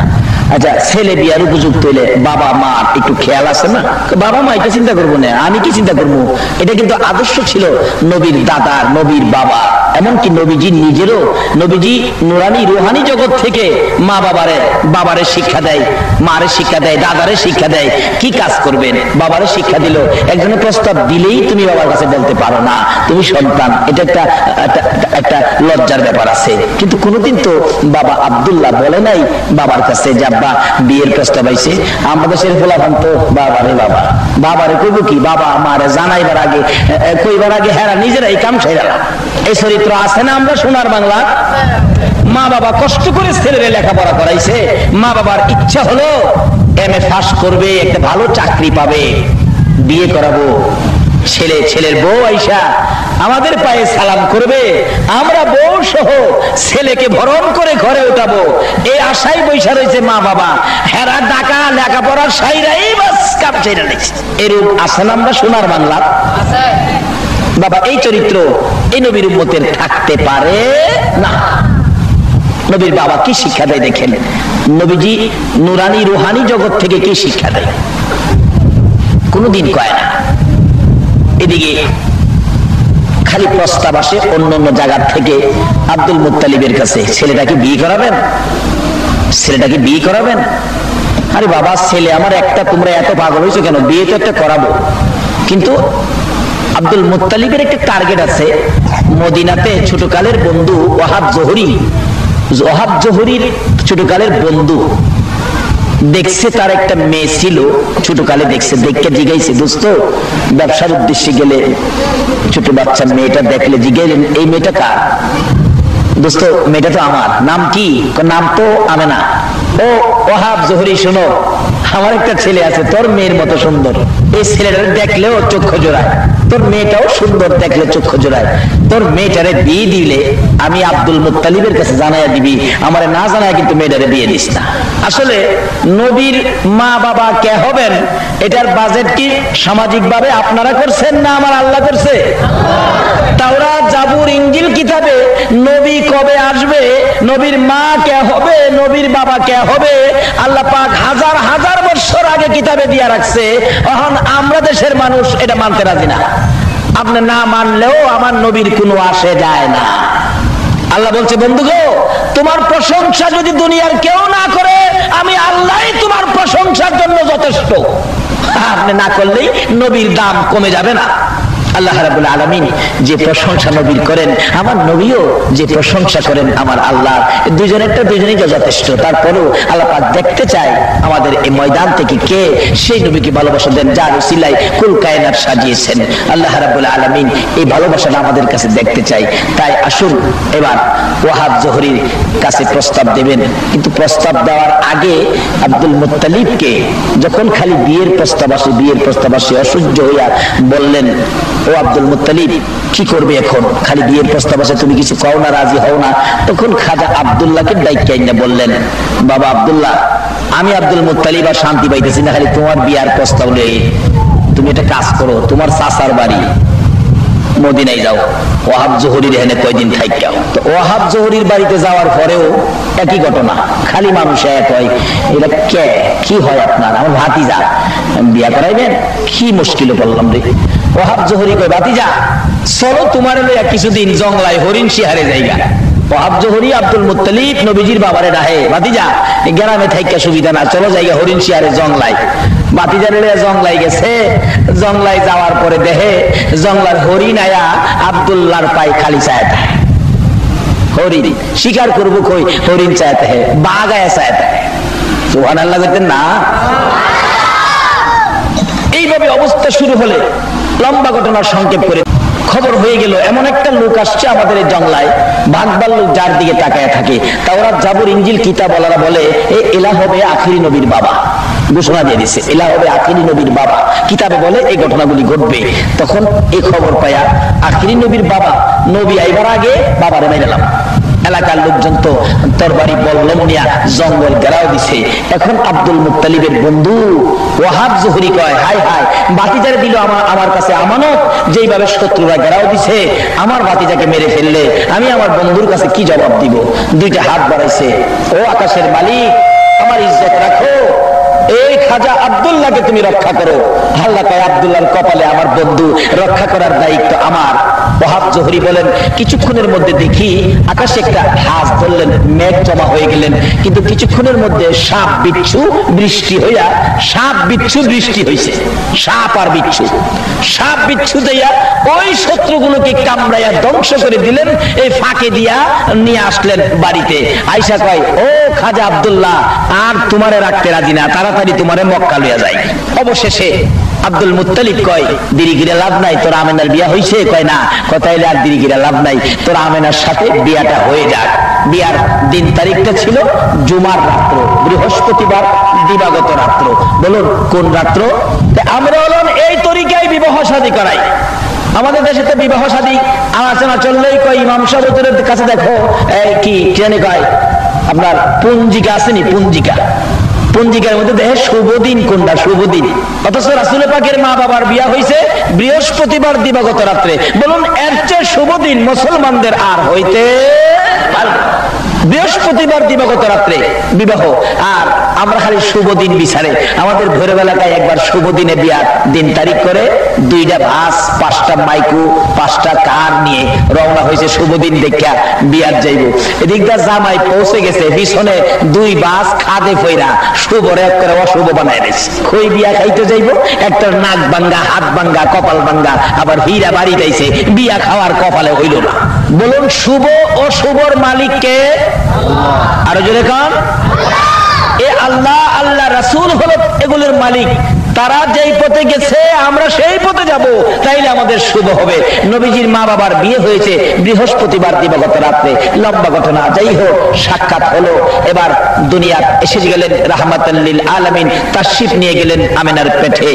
আচ্ছা, ছেলে বিয়ার উপযুক্ত হইলে বাবা মা একটু খেয়াল আছে না? বাবা মা এটা চিন্তা করবো না, আমি কি চিন্তা করবো? এটা কিন্তু আদর্শ ছিল নবীর দাদার, নবীর বাবা, এমনকি নবীজি নিজেরও। নবীজি নুরানি রুহানি জগৎ থেকে মা বাবারে শিক্ষা দেয়, মারে শিক্ষা দেয়, দাদারে শিক্ষা দেয় কি কাজ করবেন। বাবারে শিক্ষা দিল, একজনের প্রস্তাব দিলেই তুমি বাবার কাছে বলতে পারো না তুমি সন্তান, এটা একটা লজ্জার ব্যাপার আছে। কিন্তু কোনোদিন তো বাবা আব্দুল্লাহ বলে নাই বাবার কাছে যে আব্বা বিয়ের প্রস্তাব আইছে। আমাদের দেশের ফলাফল তো বাবারে কইব কি, বাবা মারে জানাইবার আগে কইবার আগে হেরা নিজেরাই কাম সেরা। এই চরিত্র আছে না আমরা সোনার বাংলা? মা বাবা কষ্ট করে ছেলেরে লেখাপড়া করাইছে, মা বাবার ইচ্ছা হলো এমএ পাস করবে, একটা ভালো চাকরি পাবে, বিয়ে করাবো। ছেলের বউ আইসা আমাদের পায়ে সালাম করবে, আমরা বউ সহ ছেলেকে ভরণ করে ঘরে উঠাবো, এই আশাই বৈশা রয়েছে মা বাবা। হেরা ডাকা লেখাপড়ার সাইরাই বাস কাপ চাইরা নিচ্ছে। এরূপ আছে না আমরা সোনার বাংলা? বাবা, এই চরিত্র এই নবীর উম্মতের থাকতে পারে না। নবীর বাবা কি শিক্ষা দেয় দেখেন, নবীজি নুরানি রুহানি জগৎ থেকে কি শিক্ষা দেয় কোনদিন কয় না। এদিকে খালি প্রস্তাব আসে অন্য অন্য জায়গার থেকে আব্দুল মুত্তালিবের কাছে, ছেলেটাকে বিয়ে করাবেন, ছেলেটাকে বিয়ে করাবেন। আরে বাবা, ছেলে আমার একটা, তোমরা এত পাগল হয়েছো কেন? বিয়ে তো একটা করাবো। কিন্তু আব্দুল মুত্তালিবের একটা টার্গেট আছে। মদিনাতে ছোটকালের বন্ধু ওয়াহাব জোহরির ছোটকালের বন্ধু দেখছে, তার একটা মেয়ে ছিল ছোটকালে, দেখছে, দেখে জিগাইছে, দোস্ত ব্যবসার উদ্দেশ্যে গেলে ছোট বাচ্চা মেয়েটা দেখলে জিগাইলেন এই মেয়েটা কার? দোস্ত মেয়েটা তো আমার। নাম কি? নাম তো আমেনা। ও ওয়াহাব জোহরি, শোনো, আমার একটা ছেলে আছে তোর মেয়ের মতো সুন্দর, এই ছেলেটা দেখলেও চক্ষু জোড়ায়, তোর মেয়েটাও সুন্দর, দেখলে চক্ষু জোড়ায়। তোর মেয়েটারে বিয়ে দিলে আমি আব্দুল মুত্তালিবের কাছে জানাইয়া দিবি, আমারে না জানায় কিন্তু মেয়েটারে বিয়ে দিস না। আসলে নবীর মা বাবা কে হবেন এটার বাজেট কি সামাজিক ভাবে আপনারা করছেন না আমার আল্লাহ করছে? তাওরাত, জাবুর, ইনজিল কিতাবে নবী কবে আসবে, নবীর মা কে হবে, নবীর বাবা কে হবে, আল্লাহ পাক হাজার হাজার বছর আগে কিতাবে দিয়া রাখছে। এখন আমরা দেশের মানুষ এটা মানতে রাজি না। আপনি না মানলেও আমার নবীর কোনো আসে যায় না। আল্লাহ বলছে, বন্ধু গো, তোমার প্রশংসা যদি দুনিয়ার কেউ না করে, আমি আল্লাহই তোমার প্রশংসার জন্য যথেষ্ট। আপনি না করলেই নবীর দাম কমে যাবে না। আল্লাহ রাব্বুল আলামিন যে প্রশংসা নবীর করেন, আমার নবীও যে প্রশংসা করেন আমার আল্লাহ, দুজনেরটা দুজনেই যথেষ্ট। তারপরেও আল্লাহ পাক দেখতে চায় আমাদের এই ময়দান থেকে কে সেই নবীকে ভালোবাসা দেন যার উসিলায় কুল কায়নাত সাজিয়েছেন। আল্লাহ রাব্বুল আলামিন এই ভালোবাসাটা আমাদের কাছে দেখতে চাই। তাই আসুন এবার ওয়াহাব জোহরির কাছে প্রস্তাব দেবেন। কিন্তু প্রস্তাব দেওয়ার আগে আব্দুল মুত্তালিবকে যখন খালি বিয়ের প্রস্তাব আসে অসহ্য হইয়া বললেন, ও আব্দুল মুত্তালিব, কি করবে এখন? খালি বিয়ের প্রস্তাব আছে, তুমি কিছু কও না, রাজি হও না। তখন খাজা আব্দুল্লাহকে ডাইকা বললেন, বাবা আব্দুল্লাহ, আমি আব্দুল মুত্তালিব আর শান্তি পাইতেছি না, খালি তোমার বিয়ার প্রস্তাব নেই। তুমি একটা কাজ করো, তোমার চাচার বাড়ি মদিনায় যাও, ওয়াহাব জোহরির এখানে কয়দিন থাইকাও। তো ওয়াহাব জোহরির বাড়িতে যাওয়ার পরেও একই ঘটনা, খালি মানুষ এক হয়, এটা কে কি হয় আপনার? আমার ভাতিজা, বিয়া করাইবেন? কি মুশকিল বললাম রে। ওয়াহাব জোহরি কয়, ভাতিজা চলো তোমার লইয়া কিছুদিন জংলায় হরিণ শিহারে জায়গা। ওয়াহাব জোহরি আব্দুল মুত্তালিব নবীজির বাবারে ডাহে, ভাতিজা গ্রামে থাইকা সুবিধা না, চলো জায়গা হরিণ শিহারে জংলায়। ভাতিজারে লইয়া জংলায় গেছে। জংলায় যাওয়ার পরে দেহে জংলার হরিণ আয়া আব্দুল্লাহর পায়ে খালি চায়তা। হরিণ শিকার করবো কই, হরিণ চাইতে হে, বাঘ আয়া চাইতে হে। সুবহানাল্লাহ বলতেন না? অবস্থা শুরু হলে লম্বা ঘটনার সংক্ষেপ করে খবর হয়ে গেল এমন একটা লোক আসছে আমাদের এই জংলায়, ভাগবার লোক যার দিকে তাকায় থাকে। তাওরাত, জাবুর, ইনজিল কিতাবওয়ালারা বলে এলা হবে আখিরি নবীর বাবা। ঘোষণা দিয়ে দিচ্ছে এলা হবে আখিরি নবীর বাবা, কিতাবে বলে এই ঘটনাগুলি ঘটবে। তখন এই খবর পায়া আখিরি নবীর বাবা, নবী আইবার আগে বাবারে মেরালাম। এলাকার লোকজন তো তরবারি বল্লম নিয়া জঙ্গল ঘেরাও দিছে। এখন আব্দুল মুত্তালিবের বন্ধু ওয়াহাব জোহরি কয়, হাই হাই, ভাতিজারে দিল আমার কাছে আমানত, যেইভাবে শত্রুরা ঘেরাও দিছে আমার ভাতিজাকে মেরে ফেললে আমি আমার বন্ধুর কাছে কি জবাব দিব? দুইটা হাত বাড়াইছে, ও আকাশের মালিক, আমার ইজ্জত রাখো, এই খাজা আব্দুল্লাহকে তুমি রক্ষা করো। আল্লাহ কয়, আব্দুল্লাহর কপালে আমার বন্ধু, রক্ষা করার দায়িত্ব আমার। ওয়াহাব জোহরি বলেন, কিছুক্ষণের মধ্যে দেখি আকাশে একটা হাঁস ধরলেন, মেঘ জমা হয়ে গেলেন, কিন্তু কিছুক্ষণের মধ্যে সাপ বিচ্ছু বৃষ্টি হইয়া সাপ বিচ্ছু বৃষ্টি হয়েছে। সাপ আর বিচ্ছু, সাপ বিচ্ছু দিয়া ওই শত্রুগুলোকে কামড়াইয়া ধ্বংস করে দিলেন। এই ফাঁকে দিয়া নিয়ে আসলেন বাড়িতে। আয়েশা কয়, ও খাজা আব্দুল্লাহ, আর তোমারে রাখতে রাজি না, তাড়াতাড়ি তোমারে মক্কা লইয়া যাই। অবশেষে আব্দুল মুত্তালিব কয়, দেরি করে লাভ নাই, তোর আমেনার বিয়া হয়েছে? কয় না। কথা হইলে আর দেরি করে লাভ নাই, তোর আমেনার সাথে বিয়াটা হয়ে যাক। বিয়ার দিন তারিখটা ছিল জুমার রাত্র, বৃহস্পতিবার দিবাগত রাত্র। বলুন কোন রাত্র? আমরা হলাম এই তরিকায় বিবাহ শাদী করাই। আমাদের দেশে তো বিবাহ শাদী আলোচনা চললেই কয়, ইমাম সাহেবের কাছে দেখো কি জানি কয়, আপনার পঞ্জিকা আসেনি, পঞ্জিকা, পঞ্জিকার মধ্যে দেখে শুভ দিন কোনটা, শুভ দিন। অথচ রাসূল পাকের মা বাবার বিয়া হয়েছে বৃহস্পতিবার দিবাগত রাত্রে। বলুন এর চেয়ে শুভ দিন মুসলমানদের আর হইতে পারে? বৃহস্পতিবার দিবাগত রাত্রে বিবাহ, আর আমরা খালি শুভ দিন বিচারে। আমাদের ভৈরব এলাকায় একবার শুভ দিনে বিয়ার দিন তারিখ করে 2টা বাস, 5টা মাইকু, 5টা কার নিয়ে রওনা হয়েছে শুভ দিন দেখা বিয়ার যাইব। এদিকটা জামাই পৌঁছে গেছে, পিছনে 2 বাস খাদে ফইরা শুভ এক করে অশুভ বানায় দিয়েছে। কই বিয়া খাইতে যাইব, একটা নাক ভাঙ্গা, হাত ভাঙ্গা, কপাল ভাঙ্গা, আবার হীরা বাড়ি যাইছে, বিয়া খাওয়ার কপালে হইল না। বলুন শুভ ও শুভর মালিক কে? আরো জোরে কান। এ আল্লাহ, আল্লাহ রাসূল হলো এগুলোর মালিক। তারা যেই পথে গেছে আমরা সেই পথে যাব, তাইলে আমাদের শুভ হবে। নবীজির মা বাবার বিয়ে হয়েছে বৃহস্পতিবার দিবাগত রাত্রে। লম্বা ঘটনা, যাই হোক, সাক্ষাৎ হলো। এবার দুনিয়ার এসে গেলেন রাহমাতাল লিল আলামিন, তাশরিফ নিয়ে গেলেন আমিনার পেটে।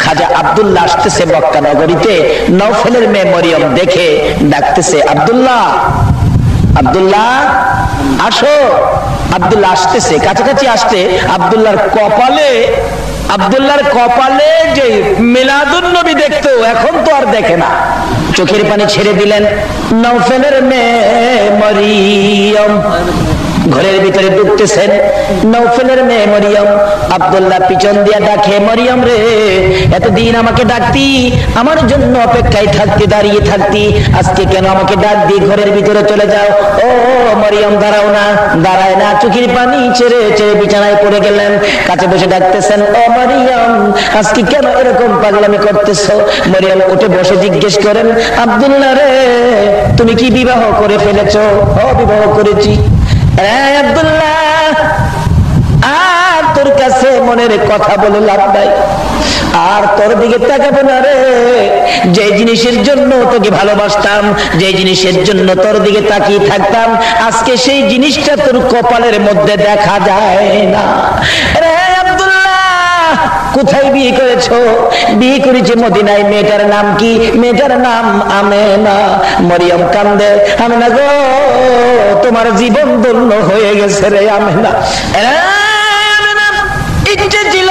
খাজা আব্দুল্লাহ আসতেছে মক্কা নগরীতে। নওফেলের মেয়ে মরিয়ম দেখে ডাকতেছে, আব্দুল্লাহ, আব্দুল্লাহ আসো। আব্দুল্লাহ আসতেছে, কাছাকাছি আসতে আব্দুল্লাহর কপালে যে মিলাদুন নবী দেখতো এখন তো আর দেখে না। চোখের পানি ছেড়ে দিলেন। নওফেলের মেয়ে মরিয়ম ঘরের ভিতরে ঢুকতেছেন। নওফেলের মেয়ে মরিয়ম, আব্দুল্লাহ পিছন দিয়া ডাকে, মরিয়ম রে, এতদিন আমাকে ডাকতি, আমার জন্য অপেক্ষায় থাকতে, দাঁড়িয়ে থাকতি, আজকে কেন আমাকে ডাক দিয়ে ঘরের ভিতরে চলে যাও? ও মরিয়ম দাঁড়াও না। দাঁড়ায় না, চোখের পানি ছেড়ে ছেড়ে বিছানায় পড়ে গেলেন। কাছে বসে ডাকতেছেন, ও মরিয়ম, আজকে কেন এরকম পাগলামি করতেছো? মরিয়ম উঠে বসে জিজ্ঞেস করেন, আব্দুল্লাহ রে, তুমি কি বিবাহ করে ফেলেছো? ও বিবাহ করেছি। আব্দুল্লাহ, আর তোর কাছে মনের কথা বলে লাভ নাই, আর তোর দিকে তাকাবো না রে। যে জিনিসের জন্য তোকে ভালোবাসতাম, যে জিনিসের জন্য তোর দিকে তাকিয়ে থাকতাম, আজকে সেই জিনিসটা তোর কপালের মধ্যে দেখা যায় না। রে আব্দুল্লাহ, কোথায় বিয়ে করেছো? বিয়ে করেছে মদিনায়। মেয়েটার নাম কি? মেয়েটার নাম আমেনা। মরিয়ম কান্দে, আমেনা গো, তোমার জীবন ধন্য হয়ে গেছে রে আমেনা। ইচ্ছে ছিল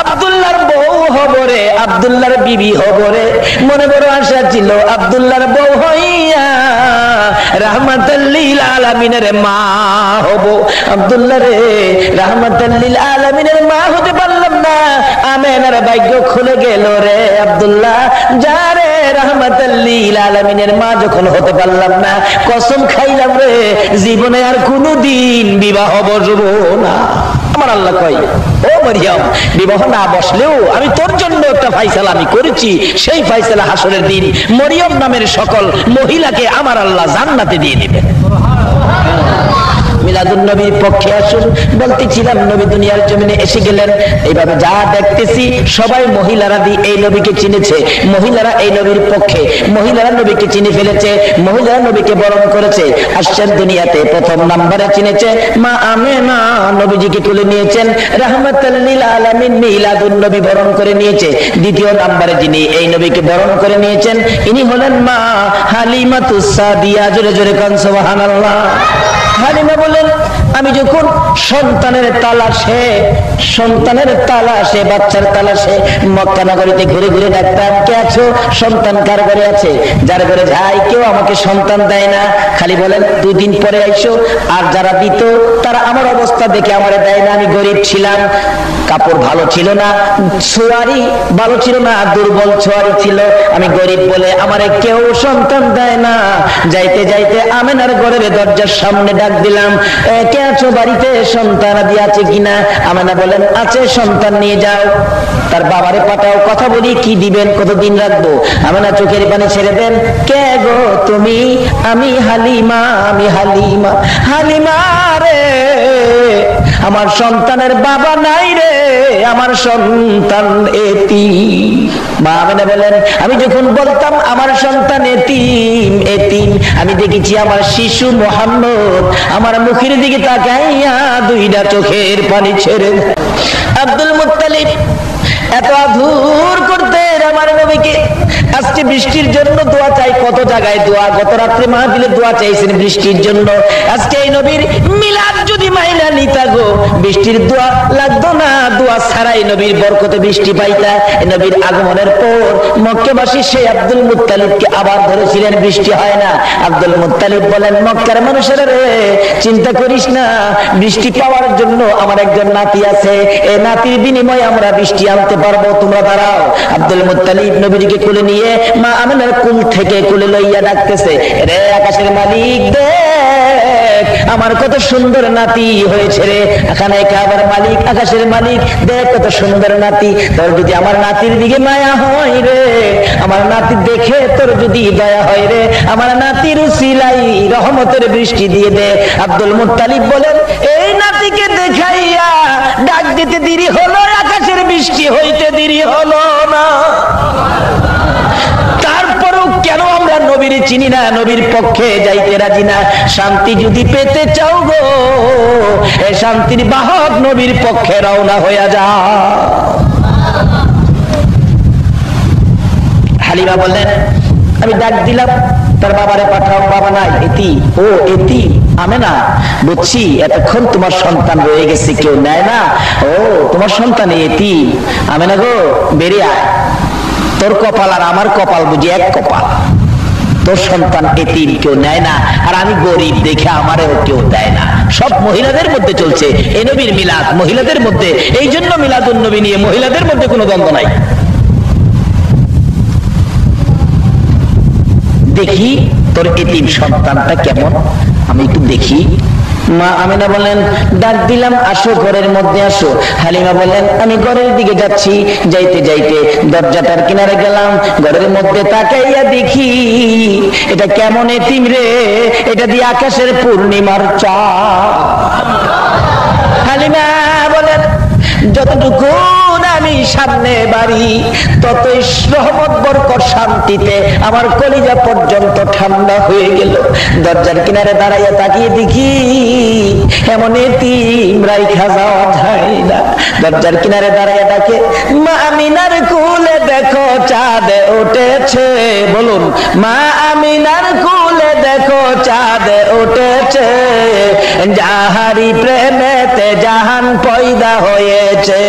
আব্দুল্লাহর বউ হবরে, আব্দুল্লাহর বিবি হবরে, মনে বড় আশা ছিল আব্দুল্লাহর বউ হইয়া রাহমাতাল লিল আলামিনের মা হব। আব্দুল্লাহ রে, রাহমাতাল লিল আলামিনের মা হতে পারলাম না, আমেনার ভাগ্য খুলে গেল রে আব্দুল্লাহ। যারে রাহমাতাল লিল আলামিনের মা যখন হতে পারলাম না, কসম খাইলাম রে, জীবনে আর কোনোদিন বিবাহ বসবো না। আমার আল্লাহ কয়, ও মরিয়ম, বিবাহ না বসলেও আমি তোর জন্য একটা ফাইসালা আমি করেছি। সেই ফাইসালা হাসরের দিন মরিয়ম নামের সকল মহিলাকে আমার আল্লাহ জান্নাতে দিয়ে দিবেন। মিলাদুন নবীর পক্ষে আসুন। বলতেছিলাম নবী দুনিয়ার জমিনে এসে গেলেন, এইভাবে যা দেখতেছি সবাই মহিলারা এই নবীকে চিনেছে, মহিলারা এই নবীর পক্ষে, মহিলারা নবীকে চিনে ফেলেছে, মহিলারা নবীকে বরণ করেছে। আসছেন দুনিয়াতে প্রথম নাম্বারে চিনেছে মা আমেনা, নবীজিকে তুলে নিয়েছেন রাহমাতাল লিল আলামিন, মিলাদুন নবী বরণ করে নিয়েছে। দ্বিতীয় নাম্বারে যিনি এই নবীকে বরণ করে নিয়েছেন ইনি হলেন মা হালিমাতুস সাদিয়া। জোরে জোরে কান সুবহানাল্লাহ। হালিমা বলেন আমি যখন সন্তানের তালাশে বাচ্চার তালাশে মক্কা নগরীতে ঘুরে ঘুরে দেখতাম কে আছো, সন্তান কার ঘরে আছে, যার ঘরে যাই কেউ আমাকে সন্তান দেয় না, খালি বলেন 2 দিন পরে আইসো। আর যারা দিত তারা আমার অবস্থা দেখে আমারে দেয় না। আমি গরিব ছিলাম, কাপড় ভালো ছিল না, ছোয়ারি ভালো ছিল না, দুর্বল ছোয়ারি ছিল, আমি গরিব বলে আমারে কেউ সন্তান দেয় না। যাইতে যাইতে আমেনার ঘরের দরজার সামনে ডাক দিলাম, কে আছো বাড়িতে, সন্তান আদি আছে কিনা? আমেনা বলেন আছে, সন্তান নিয়ে যাও। তার বাবারে পাঠাও, কথা বলি কি দিবেন, কতদিন রাখবো? আমেনা চোখের পানি ছেড়ে দেন, কে গো তুমি? আমি হালিমা, আমি হালিমা। হালিমা রে আমার সন্তানের বাবা নাই রে, আমার সন্তান এতিম। মা আমেনা বলেন আমি যখন বলতাম আমার সন্তান এতিম এতিম, আমি দেখেছি আমার শিশু মুহাম্মদ আমার মুখের দিকে তাকাইয়া 2টা চোখের পানি ছেড়ে দেয়। আব্দুল মুত্তালিব এত আদর করতেন আমার নবীকে। আজকে বৃষ্টির জন্য দোয়া চাই, কত জায়গায় দোয়া, গত রাত্রে মাহফিলে দোয়া চাইছেন বৃষ্টির জন্য। আজকে এই নবীর মিলাদ যদি মাইনা নিতা গো, বৃষ্টির দোয়া লাগতো না, দোয়া ছাড়াই নবীর বরকতে বৃষ্টি পাইতা। নবীর আগমনের পর মক্কাবাসী সেই আব্দুল মুত্তালিবকে আবার ধরেছিলেন, বৃষ্টি হয় না। আব্দুল মুত্তালিব বলেন মক্কার মানুষেরা রে চিন্তা করিস না, বৃষ্টি পাওয়ার জন্য আমার একজন নাতি আছে, এই নাতির বিনিময়ে আমরা বৃষ্টি আনতে পারবো, তোমরা দাঁড়াও। আব্দুল মুত্তালিব নবীকে কোলে নিয়ে মা আমেনার কুল থেকে কোলে লইয়া ডাকতেছে, রে আকাশের মালিক দেখ আমার কত সুন্দর নাতি হয়েছে রে, এখানে কাবার মালিক আকাশের মালিক দেখ কত সুন্দর নাতি, তোর যদি আমার নাতির দিকে মায়া হয় রে, আমার নাতি দেখে তোর যদি দয়া হয় রে, আমার নাতির উসিলাই রহমতের বৃষ্টি দিয়ে দে। আব্দুল মুত্তালিব বলেন এই নাতিকে দেখাইয়া ডাক দিতে দেরি হলো, আকাশের বৃষ্টি হইতে দেরি হলো না। তারপরেও কেন আমরা নবীর চিনি না, নবীর পক্ষে যাইতে রাজি না? শান্তি যদি পেতে চাও গো, এই শান্তির বাহক নবীর পক্ষে রওনা হয়ে যাও। হালিমা বললেন আমি ডাক দিলাম তার বাবারে পাঠাও, বাবা নাই, এতি ও এতি আমেনা, বুঝছি এতক্ষণ তোমার সন্তান রয়ে গেছে কেউ নেয় না, ও তোমার সন্তান এতি, আমেনা গো বেরিয়ে আয়, তোর কপাল আর আমার কপাল বুঝি এক কপাল, তোর সন্তান এতিম কেউ নেয় না, আর আমি গরিব দেখে আমারও কেউ দেয় না। সব মহিলাদের মধ্যে চলছে এই নবীর মিলাদ, মহিলাদের মধ্যে, এই জন্য মিলাদুন নবী নিয়ে মহিলাদের মধ্যে কোনো দ্বন্দ্ব নাই। দেখি তোর এতিম সন্তানটা কেমন, আমি একটু দেখি। মা আমেনা বলেন ডাক দিলাম আসো, ঘরের মধ্যে আসো। হালিমা বলেন আমি ঘরের দিকে যাচ্ছি, যাইতে যাইতে দরজাটার কিনারে গেলাম, ঘরের মধ্যে তাকাইয়া দেখি এটা কেমন এতিম রে, এটা দিয়ে আকাশের পূর্ণিমার চাঁদ। হালিমা বলেন যতটুকু আমি সামনে বাড়ি ততই রহমত বরকত শান্তিতে আমার কলিজা পর্যন্ত ঠান্ডা হয়ে গেল। দরজার কিনারে দাঁড়াইয়া তাকিয়ে দেখি এমন এতিম রাইখা যাওয়া যায় না। দরজার কিনারে দাঁড়াইয়া ডাকে মা আমিনার কুলে দেখো চাঁদ উঠেছে, বলুন মা আমিনার কুলে দেখো চাঁদ উঠেছে, যাহারি প্রেমেতে জাহান পয়দা হয়েছে,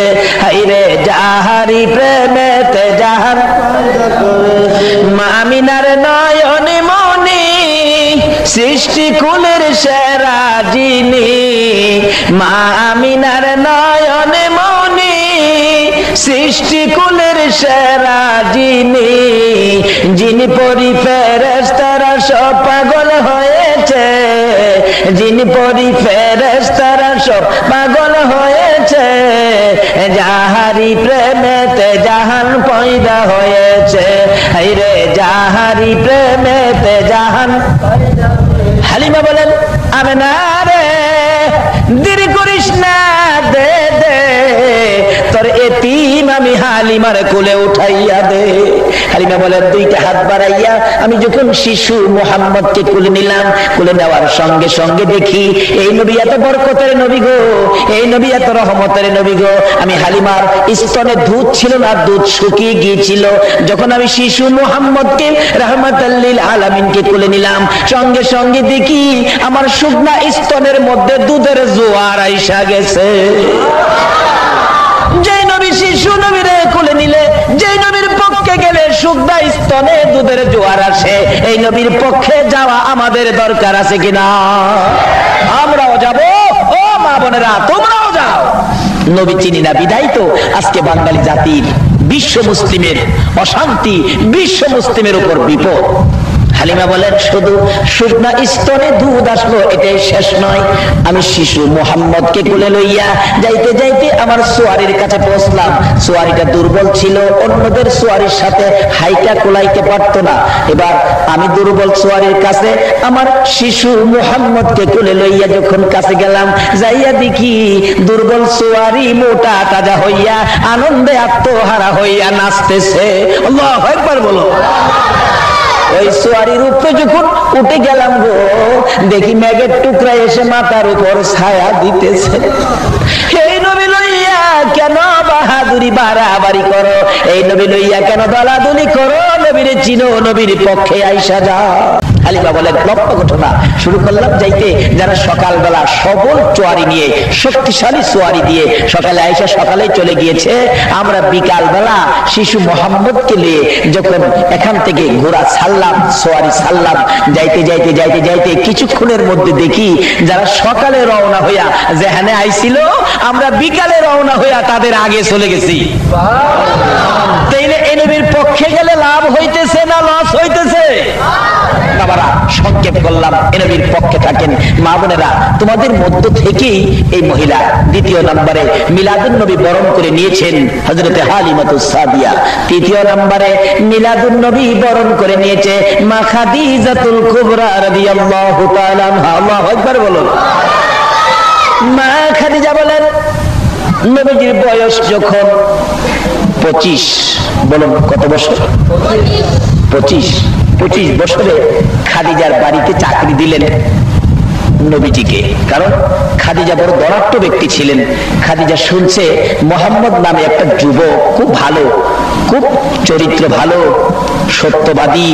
হাইরে যাহারি প্রেমেতে জাহান। মা আমিনার নয়নে মনি সৃষ্টি কুলের সেরা যিনি, মা আমিনার নয়নে মনি সৃষ্টি কুলের সেরা যিনি, যিনি পরি ফেরেশতারা সব পাগল হয়েছে, যিনি পরি ফেরেশতারা সব পাগল হয়েছে, যাহারি প্রেমেতে জাহান পয়দা হয়েছে, হাইরে যাহারি প্রেমেতে জাহান। হালিমা বলেন আমেনা রে করিস না, দে দে তোর এতিম আমি হালিমার কোলে উঠাইয়া দে। হালিমা বলে দুইটা হাত বাড়াইয়া আমি যখন শিশু মুহাম্মদকে কোলে নিলাম, কোলে নেওয়ার সঙ্গে সঙ্গে দেখি এই নবী এত বরকতের নবী গো, এই নবী এত রহমতের নবী গো। আমি হালিমার স্তনে দুধ ছিল না, দুধ শুকিয়ে গিয়েছিল। যখন আমি শিশু মুহাম্মদকে রাহমাতাল লিল আলামিনকে কোলে নিলাম, সঙ্গে সঙ্গে দেখি আমার শুকনা স্তনের মধ্যে দুধের জোয়ার আইসা গেছে। যে নবী শিশু নবীরে কোলে নিলে, যে নবীর পক্ষে গেলে শুকনা স্তনে দুধের জোয়ার আসে, এই নবীর পক্ষে যাওয়া আমাদের দরকার আছে কিনা? আমরাও যাব, ও মা বোনেরা তোমরাও যাও। নবী চিনি না বিধাই তো আজকে বাঙালি জাতির, বিশ্ব মুসলিমের অশান্তি, বিশ্ব মুসলিমের উপর বিপদ। হালিমা বলেন শুধু শুকনা স্তনে দুধ আসলো এটাই শেষ নয়, আমি শিশু মুহাম্মদকে কোলে লইয়া যাইতে যাইতে আমার সোয়ারির কাছে পৌঁছলাম। সোয়ারিটা দুর্বল ছিল, অন্যদের সোয়ারির সাথে হাইটা কোলাইতে পারতো না। এবার আমি দুর্বল সোয়ারির কাছে আমার শিশু মুহাম্মদকে কোলে লইয়া যখন কাছে গেলাম, যাইয়া দেখি দুর্বল সোয়ারি মোটা তাজা হইয়া আনন্দে আত্মহারা হইয়া নাচতেছে। আল্লাহু আকবার বলো। ওই সোয়ারির উপরে যখন উঠে গেলাম গো, দেখি মেঘের টুকরা এসে মাথার উপর ছায়া দিতেছে। এই নবী লইয়া কেন বাহাদুরি বাড়াবাড়ি করো, এই নবী লইয়া কেন দলাদলি করো? নবীরে চিনো, নবীর পক্ষে আইসা যাও। হালিমা বলেন লক্ষ্য ঘটনা শুরু করলাম যাইতে, যারা সকালবেলা সবল চোয়ারি নিয়ে, শক্তিশালী চোয়ারি দিয়ে সকালে আইসা সকালে চলে গিয়েছে, আমরা বিকাল বেলা শিশু মোহাম্মদকে নিয়ে যখন এখান থেকে ঘোড়া ছাড়লাম, চোয়ারি ছাড়লাম, যাইতে যাইতে যাইতে যাইতে কিছুক্ষণের মধ্যে দেখি যারা সকালে রওনা হইয়া যেখানে আইছিল, আমরা বিকালে রওনা হইয়া তাদের আগে চলে গেছি। তাইলে এই নবীর পক্ষে গেলে লাভ হইতেছে না লস হইতেছে? বাবারা সংক্ষেপ করলাম, এ নবীর পক্ষে থাকেন। মা বোনেরা তোমাদের মধ্য থেকেই এই মহিলা দ্বিতীয় নম্বরে মিলাদুন নবী বরণ করে নিয়েছেন হযরতে হালিমাতুস সাদিয়া। তৃতীয় নম্বরে মিলাদুন নবী বরণ করে নিয়েছে মা খাদিজাতুল কুবরা রাদিয়াল্লাহু তাআলা আনহা। আল্লাহু আকবার বলো। মা খাদিজা বলেন নবীজির বয়স যখন 25, বলুন কত বছর? 25 বছরে খাদিজার বাড়িতে চাকরি দিলেন নবীজিকে। কারণ খাদিজা বড় দরাট্য ব্যক্তি ছিলেন। খাদিজা শুনছে মোহাম্মদ নামে একটা যুবক, খুব ভালো, খুব চরিত্র ভালো, সত্যবাদী,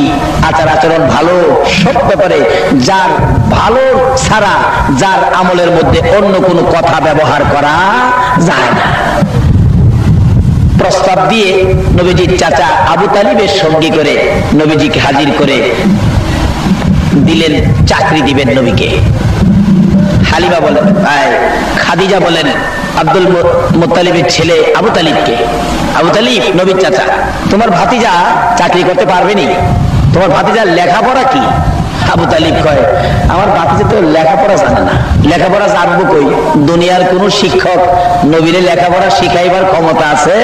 আচার আচরণ ভালো, সব ব্যাপারে যার ভালো ছাড়া যার আমলের মধ্যে অন্য কোনো কথা ব্যবহার করা যায় না। প্রস্তাব দিয়ে নবীজির চাচা আবু তালিবের সঙ্গী করে নবীজিকে হাজির করে দিলেন, চাকরি দিবেন নবীকে। হালিমা বলেন, খাদিজা বলেন আব্দুল মুত্তালিবের ছেলে আবু তালিবকে, আবু তালিব নবীর চাচা, তোমার ভাতিজা চাকরি করতে পারবেনি? তোমার ভাতিজার লেখাপড়া কি? আবু তালিব কয়, আমার ভাতিজা তো লেখাপড়া জানে না। লেখাপড়া জানবো কই? দুনিয়ার কোন শিক্ষক নবীরে লেখাপড়া শিখাইবার ক্ষমতা আছে?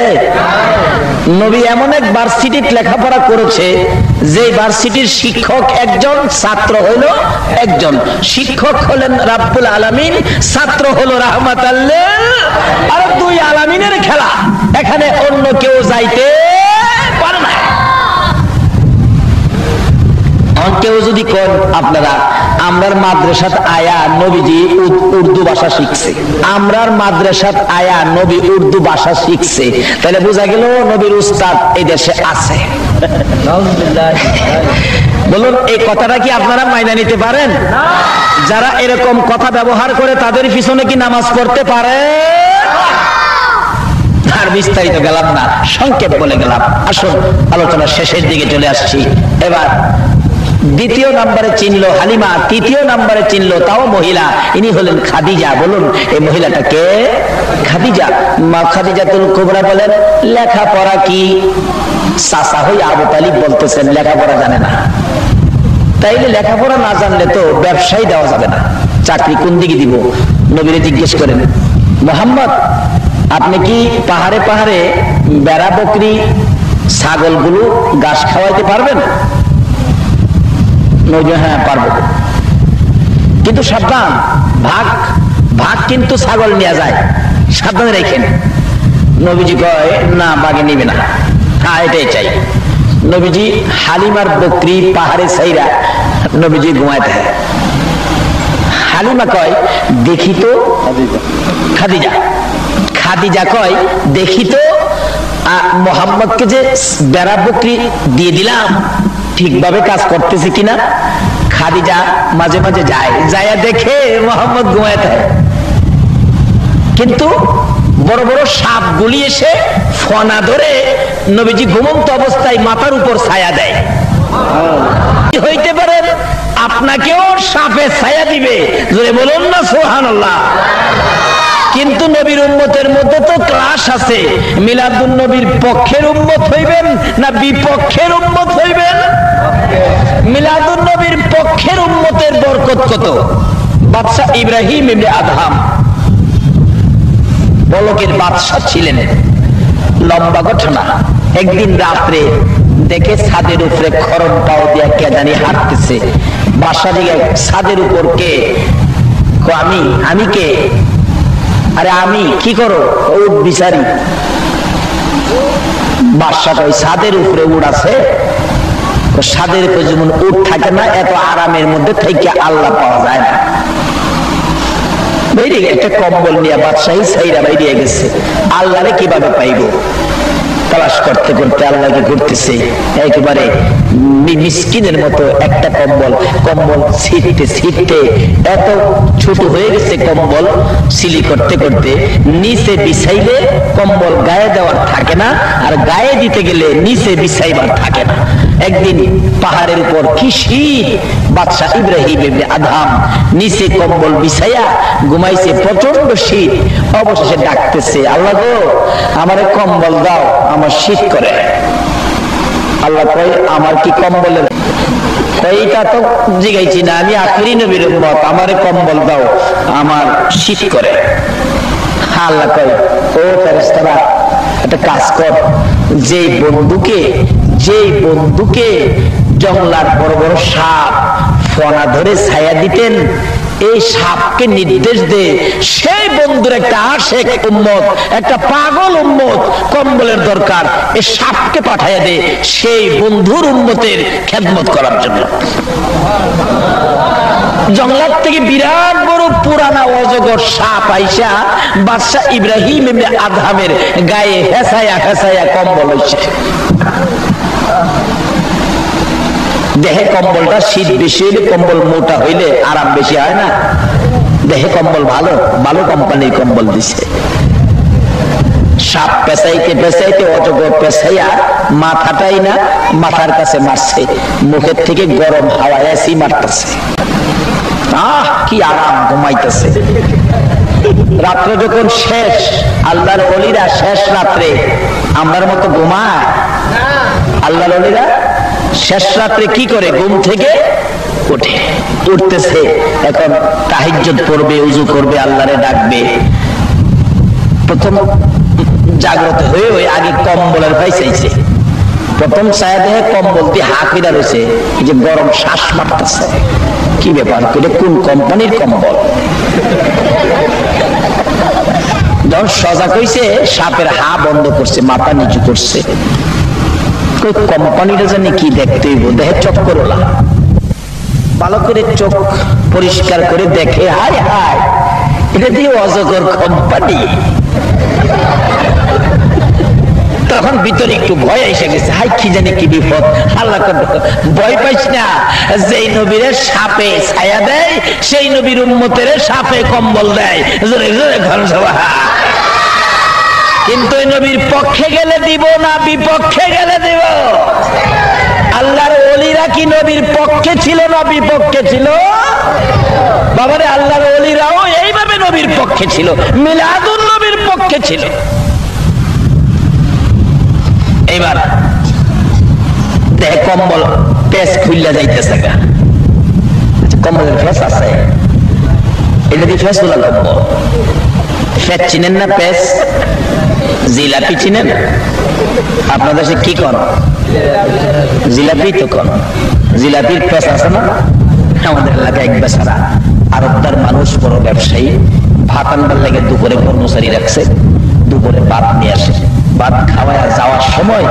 নবী এমন এক ভার্সিটির লেখাপড়া করেছে যে ভার্সিটির শিক্ষক একজন, ছাত্র হইল একজন। শিক্ষক হলেন রাব্বুল আলামিন, ছাত্র হলো রাহমাতাল লিল, আর দুই আলামিনের খেলা, এখানে অন্য কেউ যাইতে পারে না। কেউ যদি কোন আপনারা আমরার মাদ্রাসাত আয়া নবীজি উর্দু ভাষা শিখছে, আমরার মাদ্রাসাত আয়া নবী উর্দু ভাষা শিখছে, তাহলে বোঝা গেল নবীর উস্তাদ এই দেশে আছে। বলুন এই কথাটা কি আপনারা মাইনা নিতে পারেন? যারা এরকম কথা ব্যবহার করে তাদের পিছনে কি নামাজ পড়তে পারে? আর বিস্তারিত গেলাম না, সংক্ষেপ বলে গেলাম। আসুন আলোচনা শেষের দিকে চলে আসছি। এবার দ্বিতীয় নম্বরে চিনলো হালিমা, তৃতীয় নম্বরে চিনলো তাও মহিলা, ইনি হলেন খাদিজা। বলুন এই মহিলাটা কে? খাদিজা। মা খাদিজাতুল কুবরা বলেন লেখাপড়া কি? চাচা হই আবু তালিব বলতেছেন লেখাপড়া জানে না। তাইলে লেখাপড়া না জানলে তো ব্যবসায় দেওয়া যাবে না, চাকরি কোন দিকে দিব? নবীরে জিজ্ঞেস করেন, মোহাম্মদ আপনি কি পাহাড়ে পাহাড়ে বেড়া বকরি ছাগলগুলো ঘাস খাওয়াইতে পারবেন? নবী হ্যাঁ পারবো, কিন্তু সাবধান, ভাগ কিন্তু ছাগল নিয়ে যায়, সাবধানে রেখেন। নবীজি কয় না, বাগে নিবে না, হ্যাঁ এটাই চাই। নবীজি হালিমার বকরি পাহাড়ে ছাইরা নবীজি ঘুমাইতে হয়। হালিমা কয় দেখি তো, খাদিজা খাদিজা কয় দেখি তো মোহাম্মদকে যে বেড়া বকরি দিয়ে দিলাম ঠিকভাবে কাজ করতেছে কিনা। খাদিজা মাঝে মাঝে যায়, যায় দেখে মোহাম্মদ ঘুমায় থাকে, কিন্তু বড় বড় সাপগুলি এসে ফনা ধরে নবীজি ঘুমন্ত অবস্থায় মাথার উপর ছায়া দেয়। হইতে পারে আপনাকেও সাপে ছায়া দিবে, জোরে বলুন না সুবহানাল্লাহ। কিন্তু নবীর উম্মতের মধ্যে তো ক্লাস আছে, মিলাদুন নবীর পক্ষের উম্মত হইবেন না বিপক্ষের উম্মত হইবেন? মিলাদুন নবীর পক্ষের উম্মতের বরকত কত। বাদশাহ ইব্রাহিম ইবনে আদহাম বলকের বাদশাহ ছিলেন, লম্বা ঘটনা। একদিন রাত্রে দেখে ছাদের উপরে খরম পাও দিয়া কে জানি হাঁটতেছে। বাদশা দিকে ছাদের উপর কে? আমি কে? আরে আমি কি করো? উট বিচারি। বাদশাটা ওই ছাদের উপরে উট আছে, ছাদের উপরে যেমন উট থাকে না, এত আরামের মধ্যে থেকে আল্লাহ পাওয়া যায় না। একটা কম্বল নিয়ে বাদশাহী সাইরা বাইরে গেছে, আল্লাহরে কিভাবে পাইব? তালাশ করতে করতে আল্লাহকে ঘুরতেছে, একেবারে মিসকিনের মতো একটা কম্বল ছিটতে ছিটতে এত ছোট হয়ে গেছে কম্বল, সিলি করতে করতে নিচে বিছাইলে কম্বল গায়ে দেওয়ার থাকে না, আর গায়ে দিতে গেলে নিচে বিছাইবার থাকে না। একদিন পাহাড়ের উপর কি শীত, বাদশাহ ইব্রাহিম ইবনে আদহাম নিচে কম্বল বিছাইয়া ঘুমাইছে, প্রচন্ড শীত। অবশেষে ডাকতেছে, আল্লাহ গো আমারে কম্বল দাও, আমার শীত করে। আল্লাহ কয় আমার কি কম্বলের? এইটা তো জিগাইছি না, আমি আখিরি নবীর উম্মত, আমারে কম্বল দাও, আমার শীত করে। আল্লাহ কয় ও ফেরেশতারা একটা কাজ কর, যেই বন্ধুকে জঙ্গলার বড় বড় সাপ ফনা ধরে ছায়া দিতেন, এই সাপকে নির্দেশ দে সেই বন্ধুর একটা আশেক উম্মত, একটা পাগল উম্মত কম্বলের দরকার, এই সাপকে পাঠাইয়া দে সেই বন্ধুর উম্মতের খেদমত করার জন্য। জঙ্গলার থেকে বিরাট বড় পুরানা অজগর সাপ আইসা বাদশাহ ইব্রাহিম ইবনে আদহামের গায়ে হেসায়া হেসায়া কম্বল হইছে। দেহে কম্বলটা শীত বেশি হইলে, কম্বল মোটা হইলে আরাম বেশি হয় না। দেহে কম্বল ভালো ভালো কোম্পানির কম্বল দিছে। সাপ পেঁচাইতে পেঁচাইতে অজগর পেঁচাইয়া মাথাটাই না মাথার কাছে মারছে, মুখের থেকে গরম হাওয়া এসি মারতেছে। কি আরাম, ঘুমাইতেছে। রাত্র যখন শেষ, আল্লাহর ওলিরা শেষ রাত্রে আমরার মতো ঘুমায়? আল্লাহর ওলিরা শেষ রাত্রে কি করে? ঘুম থেকে উঠতেছে, এখন তাহাজ্জুদ পড়বে, উযু করবে, আল্লাহরে ডাকবে। প্রথম জাগ্রত হয়ে ওই আগে কম্বলের ভাই চাইছে, প্রথম ছায়া দেহে কম্বল দিয়ে হাঁকিরা রয়েছে, যে গরম শ্বাস মারতেছে। কি ব্যাপার, কোন কোম্পানির কম্বল? যখন সজাগ হইছে, সাপের হা বন্ধ করছে, মাথা নিচু করছে। কোম্পানিটা জানি কি দেখতে হইব, দেহে চক্কর ওলা। ভালো করে চোখ পরিষ্কার করে দেখে, হায় হায়, এটা দিয়ে অজগর কোম্পানি। তখন ভিতরে একটু ভয় এসে গেছে, হাই কি জানি কি বিপদ। আল্লাহ ভয় পাইস না, যেই নবীর সাপে ছায়া দেয় সেই নবীর উম্মতের সাপে কম্বল দেয়। জোরে জোরে ঘর সভা। কিন্তু ওই নবীর পক্ষে গেলে দিব না বিপক্ষে গেলে দিব? আল্লাহর ওলিরা কি নবীর পক্ষে ছিল না বিপক্ষে ছিল? বাবারে, আল্লাহর ওলিরাও এইভাবে নবীর পক্ষে ছিল, মিলাদুন নবীর পক্ষে ছিল। এইবার দেখ কম্বল পেস খুললা যাইতেছে, কম্বলের ফেস আছে, এটা দিয়ে ফেস গুলা কম্বল। ফেস চিনেন না? পেস জিলাপি চিনেন? আপনাদের সে কি কর? জিলাপি তো কর, জিলাপির পেস আছে না? আমাদের এলাকায় এক বেচারা আরবদার মানুষ, বড় ব্যবসায়ী, ভাত আনবার লাগে দুপুরে কর্মচারী রাখছে, দুপুরে ভাত নিয়ে আসে। ভাত খাওয়ায় যাওয়ার সময়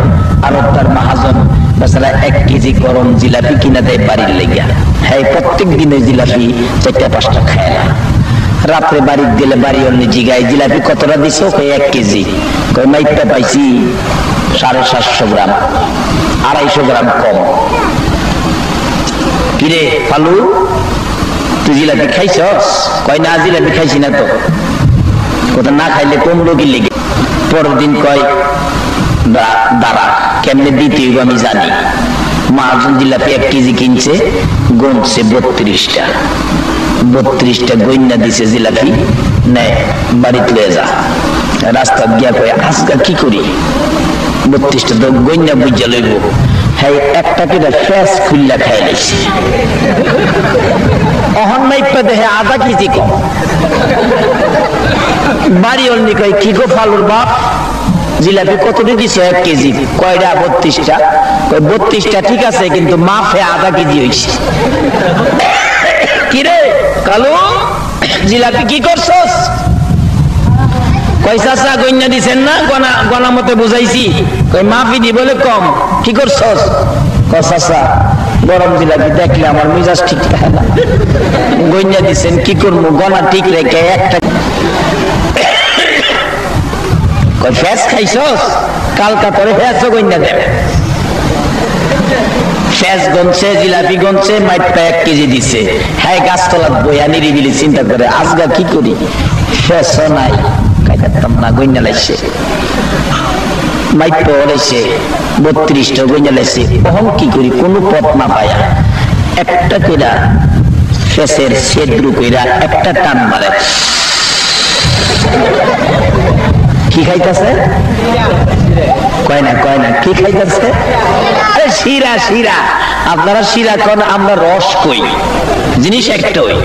আরবটার মহাজন বেচারা 1 কেজি গরম জিলাপি কিনা দেয় বাড়ির লেগে। হ্যাঁ, প্রত্যেক দিনে জিলাপি 4-5টা খায় না। রাত্রে বাড়ি গেলে বাড়ি অন্য জিগায় জিলাপি কতটা দিছো? 1 কেজি। মাইপটা পাইছি 750 গ্রাম, 250 গ্রাম কম। কিরে ফালু, তুই জিলাপি খাইছস? কয় না, জিলাপি খাইছি না তো। কোথা না খাইলে কমলো কি লেগে? পরের দিন কয় দাঁড়া, কেমনে দিতে হইব আমি জানি। মহাজন জিলাপি 1 কেজি কিনছে, গুনছে 32টা। 32টা গইনা দিছে জিলাপি, নেয় বাড়িতে লয়ে যা। রাস্তা গিয়া কয় আজকা কি করি, 32টা তো গইনা বুঝা লইব। হ্যাঁ, একটা কেটে ফ্যাস খুললা খাই লাইছে। অহন মাইপা দেখে 1/2 কেজি কম। বাড়ি অন্য কয় কি গো ফালুর বাপ, জিলাপি কতটি দিছ? 1 কেজি। কয়টা? 32টা। 32টা ঠিক আছে, কিন্তু মাফে 1/2 কেজি হয়েছে। কিরে কালু, জিলাপি কি করছস? কয় চাচা গইনা দিছেন না, গনা মতে বুঝাইছি। কয় মাফি দি বলে কম, কি করছস? কয় চাচা গরম জিলাপি দেখলে আমার মিজাজ ঠিক থাকে না, গইনা দিছেন কি করবো, গনা ঠিক রেখে একটা। কয় ফ্যাস খাইছস? কালকা তোরে ফ্যাস গইনা দেবে। ফ্যাস গনছে, জিলাপি গনছে, মাইপটা 1 কেজি দিছে। হ্যাঁ, গাছতলা বইয়া নিরিবিলি চিন্তা করে আজগা কি করি, ফ্যাসও নাই, খাইতাম না, গইনা লাইছে। মাইপটা লাইছে 32টা গইনা লাইছে। তখন কি করি, কোনো পথ না পায়া একটা কইরা ফ্যাসের ছেদ্রু কইরা একটা টান মারে। কি খাইতেছে? কয় না কি খাইতেছে? শিরা। শিরা। আপনারা শিরা কোন, আমরা রস কই। জিনিস একটাই।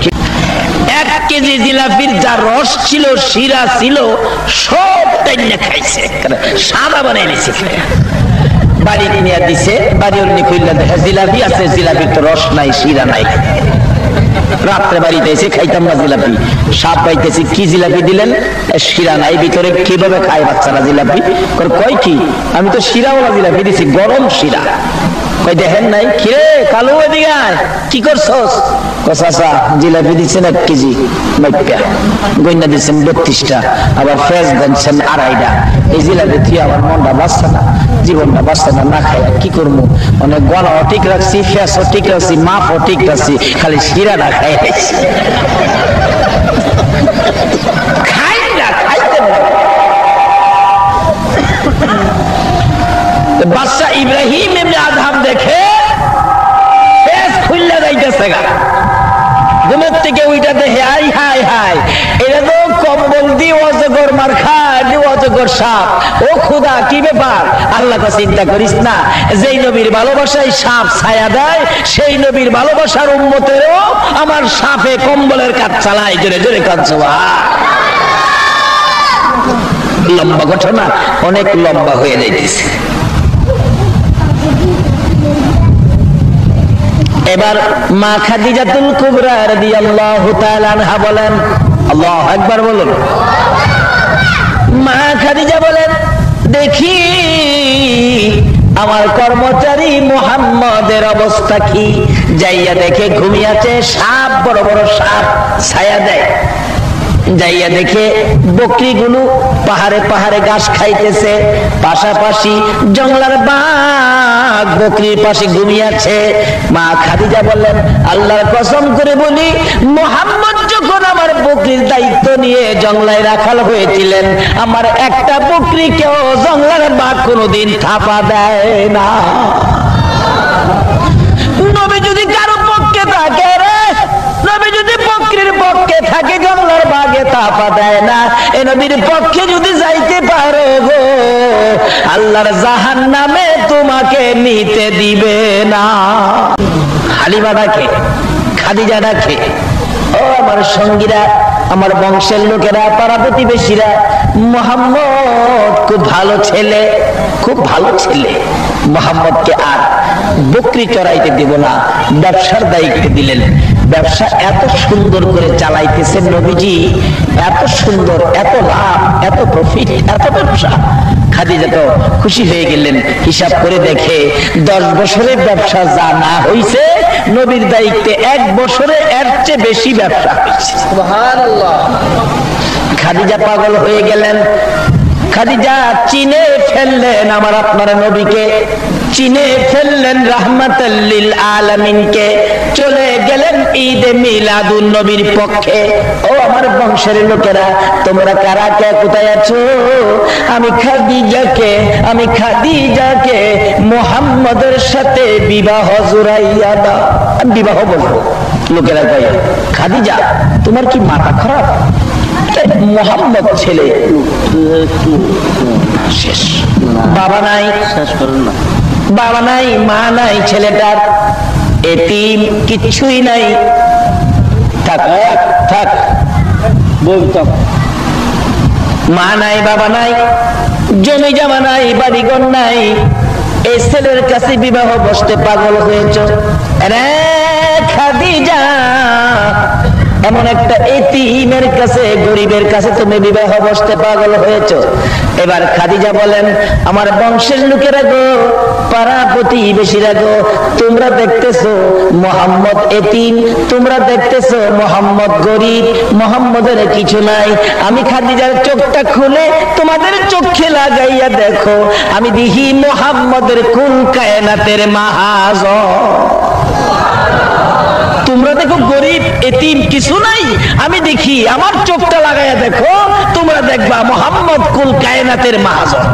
1 কেজি জিলাপির যা রস ছিল, শিরা ছিল, সব টাইনা খাইছে, সাদা বানাই নিছে। বাড়ি নিয়ে দিছে, বাড়ি অন্য কইলা দেখে জিলাপি আছে, জিলাপির তো রস নাই, শিরা নাই। রাত্রে বাড়িতে এসে খাইতাম না জিলাপি, সাপ পাইতেছি। কি জিলাপি দিলেন? শিরা নাই ভিতরে। কিভাবে খায় বাচ্চারা জিলাপি? কয় কি, আমি তো শিরাওয়ালা জিলাপি দিছি, গরম শিরা। কই দেখেন নাই? কিরে কালু, এদিকে আয়, কি করছস? চাচা জিলাপি দিচ্ছেন 1 কেজি, মাইপা গইনা দিচ্ছেন 32টা, আবার ফ্যাস গনছেন 2.5টা। এই জিলাপি তুই আমার মনটা বাঁচছে না, জীবনটা বাঁচছে না, না খাই কি করবো? অনেক গলাও ঠিক রাখছি, ফ্যাসও ঠিক রাখছি, মাপও ঠিক রাখছি, খালি শিরা না খাই রাখছি। খাই না, খাইতে না। বাদশা ইব্রাহিম ইবনে আদহাম দেখে ফ্যাস খুললা যাইতেছে গা, ঘুমের থেকে ওইটা দেখে হাই হাই হাই, এটা তো কম্বল দিয়ে অজগর মার খায়, অজগর সাপ। ও খুদা, কি ব্যাপার? আল্লাহ তো চিন্তা করিস না, যেই নবীর ভালোবাসায় সাপ ছায়া দেয়, সেই নবীর ভালোবাসার উম্মতেরও আমার সাপে কম্বলের কাজ চালায়। জোরে জোরে কাঁদছো। লম্বা ঘটনা, অনেক লম্বা হয়ে যাইতেছে। এবার মা খাদিজাতুল কুবরা রাদিয়াল্লাহু তাআলা আনহা বলেন, আল্লাহু আকবার বলুন। মা খাদিজা বলেন, দেখি আমার কর্মচারী মুহাম্মদের অবস্থা কি। যাইয়া দেখে ঘুমিয়েছে, সাপ, বড় বড় সাপ ছায়া দেয়। যাইয়া দেখে বকরিগুলো পাহাড়ে পাহাড়ে ঘাস খাইতেছে, পাশাপাশি জঙ্গলার বাঘ বকরির পাশে ঘুমিয়েছে। মা খাদিজা বললেন, আল্লাহর কসম করে বলি, মুহাম্মদ যখন আমার বকরির দায়িত্ব নিয়ে জঙ্গলায় রাখাল হয়েছিলেন, আমার একটা বকরিকেও জঙ্গলার বাঘ কোনোদিন থাপা দেয় না। নবী যদি কারো পক্ষে থাকে রে, নবী যদি বকরির পক্ষে থাকে, জঙ্গলার বাঘে থাপা দেয় না। এ নবীর পক্ষে যদি যাইতে পারো গো, আল্লাহর জাহান্নামে তোমাকে নিতে দিবে না। হালিমা ডাকে, খাদিজা ডাকে, ও আমার সঙ্গীরা, আমার বংশের লোকেরা, পাড়া প্রতিবেশীরা, মুহাম্মদ খুব ভালো ছেলে, খুব ভালো ছেলে। মুহাম্মদকে আর বকরি চড়াইতে দিব না, ব্যবসার দায়িত্ব দিলেন। ব্যবসা এত সুন্দর করে চালাইতেছেন নবীজি, এত সুন্দর, এত লাভ, এত প্রফিট, এত ব্যবসা। খাদিজা তো খুশি হয়ে গেলেন। হিসাব করে দেখে 10 বছরের ব্যবসা যা না হইছে, নবীর দায়িত্বে 1 বছরে এর চেয়ে বেশি ব্যবসা হয়েছে। সুবহানাল্লাহ। খাদিজা পাগল হয়ে গেলেন। খাদিজা চিনে ফেললেন আমার আপনার নবীকে, চিনে ফেললেন রাহমাতাল লিল আলামিনকে। চলে গেলেন ঈদে মিলাদুন নবীর পক্ষে। ও আমার বংশের লোকেরা, তোমরা কারা কে কোথায় আছো? আমি খাদিজাকে মুহাম্মদের সাথে বিবাহ জুড়াইয়া দাও। আমি বিবাহ বলবো। লোকেরা কয়, খাদিজা তোমার কি মাথা খারাপ? মোহাম্মদ ছেলে, শেষ। বাবা নাই, বাবা নাই, মা নাই, ছেলেটার এতিম, কিচ্ছুই নাই। থাক থাক, বলতাম মা নাই, বাবা নাই, জমি জমা নাই, বাড়িঘর নাই। এই ছেলের কাছে বিবাহ বসতে পাগল হয়েছ রে খাদিজা। এমন একটা এতিমের কাছে, গরিবের কাছে তুমি বিবাহ বসতে পাগল হয়েছো। এবার খাদিজা বলেন, আমার বংশের লোকেরা গো, পাড়া প্রতিবেশীরা গো, তোমরা দেখতেছো মোহাম্মদ এতিম, তোমরা দেখতেছো মোহাম্মদ গরিব, মোহাম্মদের কিছু নাই। আমি খাদিজার চোখটা খুলে তোমাদের চোখে লাগাইয়া দেখো, আমি দেখি মোহাম্মদের কুল কায়নাতের মাহাজন। তোমরা দেখো গরিব এতিম কিছু নাই, আমি দেখি, আমার চোখটা লাগাইয়া দেখো, তোমরা দেখবা মোহাম্মদ কুল কায়নাতের মাহাজন।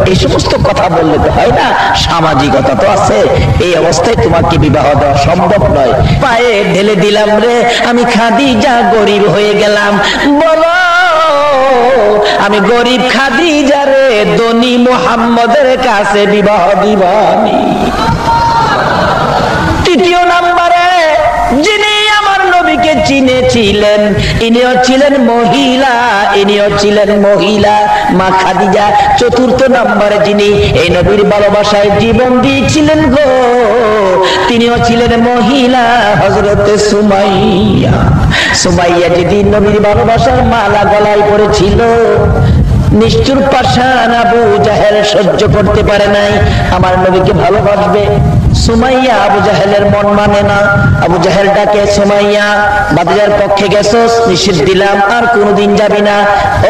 এই সমস্ত কথা বললে তো হয় না, সামাজিকতা তো আছে। এই অবস্থায় তোমাকে বিবাহ দেওয়া সম্ভব নয়। পায়ে ঢেলে দিলাম রে, আমি খাদিজা গরিব হয়ে গেলাম। বলো আমি গরিব খাদিজা রে ধনী মুহাম্মদের কাছে বিবাহ দিবানি। তৃতীয় নম্বরে যিনি আমার নবীকে চিনেছিলেন, ইনিও ছিলেন মহিলা, ইনিও ছিলেন মহিলা, মা খাদিজা। চতুর্থ নম্বরে যিনি এই নবীর ভালোবাসায় জীবন দিয়েছিলেন গো, তিনিও ছিলেন মহিলা, হযরতে সুমাইয়া। সুমাইয়া যেদিন নবীর ভালোবাসার মালা গলায় পড়েছিল, নিষ্ঠুর পাষাণ আবু জাহেল সহ্য করতে পারে নাই আমার নবীকে ভালোবাসবে। সুমাইয়া আবু জাহেলের মন মানে না। আবু জাহেল ডাকে, সুমাইয়া ভাতিজার পক্ষে গেছস, নিষেধ দিলাম, আর কোনদিন যাবি না।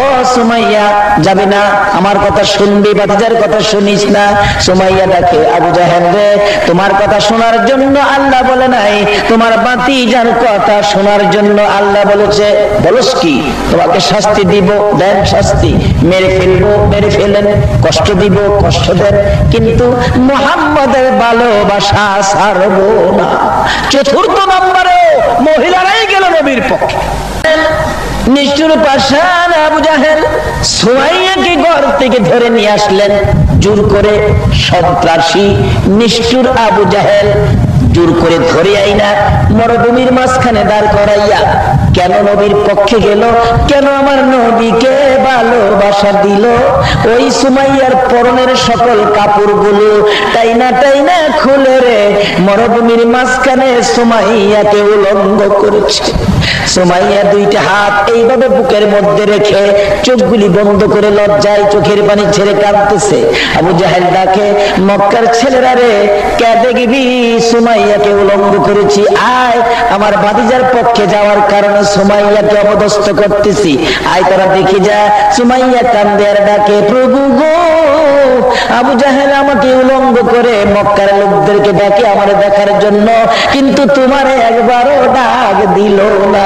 ও সুমাইয়া যাবি না, আমার কথা শুনবি, ভাতিজার কথা শুনিস না। সুমাইয়া ডাকে, আবু জাহেল রে, তোমার কথা শোনার জন্য আল্লাহ বলে নাই, তোমার ভাতিজার কথা শোনার জন্য আল্লাহ বলেছে। বলস কি? তোমাকে শাস্তি দিব, দেন শাস্তি, মেরে ফেলবো, মেরে ফেলেন, কষ্ট দিব, কষ্ট দেন, কিন্তু মুহাম্মদের ভালোবাসা ছাড়বো না। চতুর্থ নম্বরে মহিলারাই গেল নবীর পক্ষে। নিষ্ঠুর পাষাণ আবু জাহেল সুমাইয়াকে ঘর থেকে ধরে নিয়ে আসলেন জোর করে। সন্ত্রাসী নিষ্ঠুর আবু জাহেল জোর করে ধরে আইনা মরুভূমির মাঝখানে দাঁড় করাইয়া কেন নবীর পক্ষে গেল, কেন আমার নবীকে ভালোবাসা দিল? ওই সুমাইয়ার পরনের সকল কাপড়গুলো টাইনা টাইনা খুলে রে মরুভূমির মাঝখানে সুমাইয়াকে উলঙ্গ করেছে। সুমাইয়া দুইটা হাত এইভাবে বুকের মধ্যে রেখে চোখগুলি বন্ধ করে লজ্জায় চোখের পানি ছেড়ে কাঁদতেছে। আবু জাহেল ডাকে, মক্কার ছেলেরা রে, কে দেখবি সুমাইয়াকে উলঙ্গ করেছি, আয় আমার ভাতিজার পক্ষে যাওয়ার কারণে সুমাইয়াকে অপদস্থ করতেছি, আয় তোরা দেখি যা। সুমাইয়া কান্দে আর ডাকে, প্রভু গো, আবু জাহেল আমাকে উলঙ্গ করে মক্কার লোকদেরকে ডাকে আমার দেখার জন্য, কিন্তু তোমারে একবারও ডাক দিল না।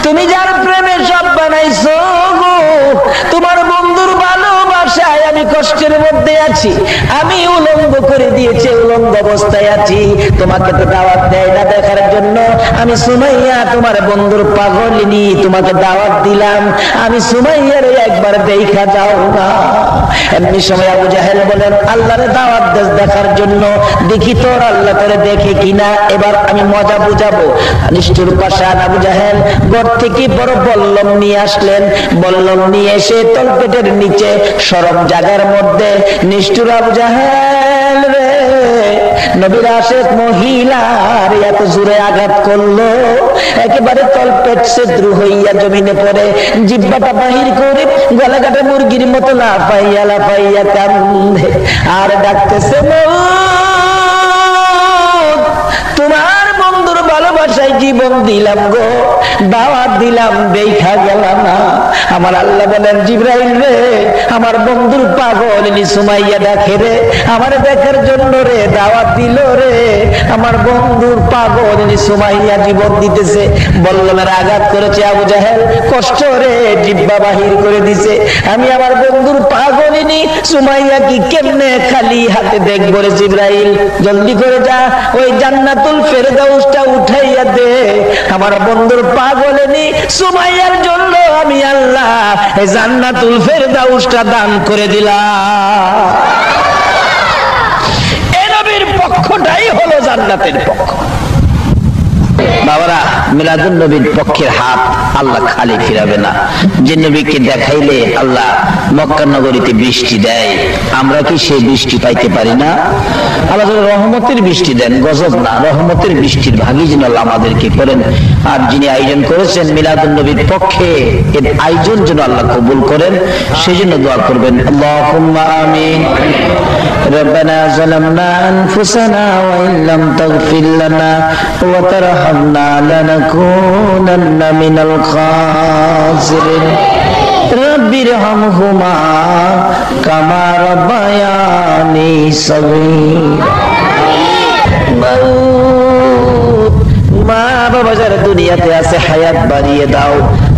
তুমি যার প্রেমে সব বানাইছো গো, তোমার বন্ধুর ভালোবাসায় আমি কষ্টের মধ্যে আছি, আমি উলঙ্গ করে দিয়েছি, উলঙ্গ অবস্থায় আছি, তোমাকে তো দাওয়াত দেয় না দেখার জন্য। আমি সুমাইয়া তোমার বন্ধুর পাগলিনী, তোমাকে দাওয়াত দিলাম, আমি সুমাইয়ার একবার দেখা যাও না। এমনি সময় আবু জাহেল বলেন, আল্লাহরে দাওয়াত দেশ দেখার জন্য, দেখি তোর আল্লাহ তোরে দেখে কিনা, এবার আমি মজা বুঝাবো। নিষ্ঠুর পাষাণ আবু জাহেল ঘর থেকে বড় বল্লম নিয়ে আসলেন। বল্লম নিয়ে এসে তলপেটের নিচে সরম জায়গার মধ্যে নিষ্ঠুর আবু জাহেল রে নবীর আশেক মহিলার এত জোরে আঘাত করলো, একেবারে তলপেট ছিদ্র হইয়া জমিনে পড়ে, জিহ্বাটা বাহির করে গলা কাটা মুরগির মতো লাফাইয়া কান্দে আর ডাকতেছে, তোমার বন্ধুর ভালোবাসায় জীবন দিলাম গো, দাওয়াত দিলাম, দেখা গেল না। আমার আল্লাহ বলেন, জিবরাইল রে, আমার বন্ধুর পাগল সুমাইয়া ডাকে রে, আমার দেখার জন্য রে দাওয়াত দিল রে, আমার বন্ধুর পাগল সুমাইয়া জীবন দিতেছে। বল্লমের আঘাত করেছে আবু জাহেল, কষ্ট রে জিহ্বা বাহির করে দিছে। আমি আমার বন্ধুর পাগলিনী সুমাইয়া কি কেমনে খালি হাতে দেখবো রে জিবরাইল, জলদি করে যা ওই জান্নাতুল ফেরদাউসটা উঠাইয়া দে, আমার বন্ধুর পাগলিনী সুমাইয়ার জন্য আমি আল্লাহ এই জান্নাতুল ফেরদাউসটা দান করে দিলাম। এই নবীর পক্ষটাই হলো জান্নাতের পক্ষ। বাবারা, মিলাদুন নবীর পক্ষের হাত আল্লাহ খালি ফিরাবে না। যে নবীকে দেখাইলে আল্লাহ মক্কা নগরীতে বৃষ্টি দেয়, আমরা কি সেই বৃষ্টি পাইতে পারি না? আল্লাহ রহমতের বৃষ্টি দেন, গজব না, রহমতের বৃষ্টির ভাগী যেন আল্লাহ আমাদেরকে করেন। আর যিনি আয়োজন করেছেন মিলাদুন নবীর পক্ষে, এর আয়োজন যেন আল্লাহ কবুল করেন, সেই জন্য দোয়া করবেন। আল্লাহুম্মা আমিন। রব্বানা যালামনা আনফুসানা ওয়া ইন লাম তাগফির লানা ওয়া তারহামনা লানাকুনান্না মিনাল খাসিরিন। রব্বিরহামহুমা কামা রাব্বায়ানি সগীরা। মা বাবা যারা দুনিয়াতে আছে হায়াত বাড়িয়ে দাও,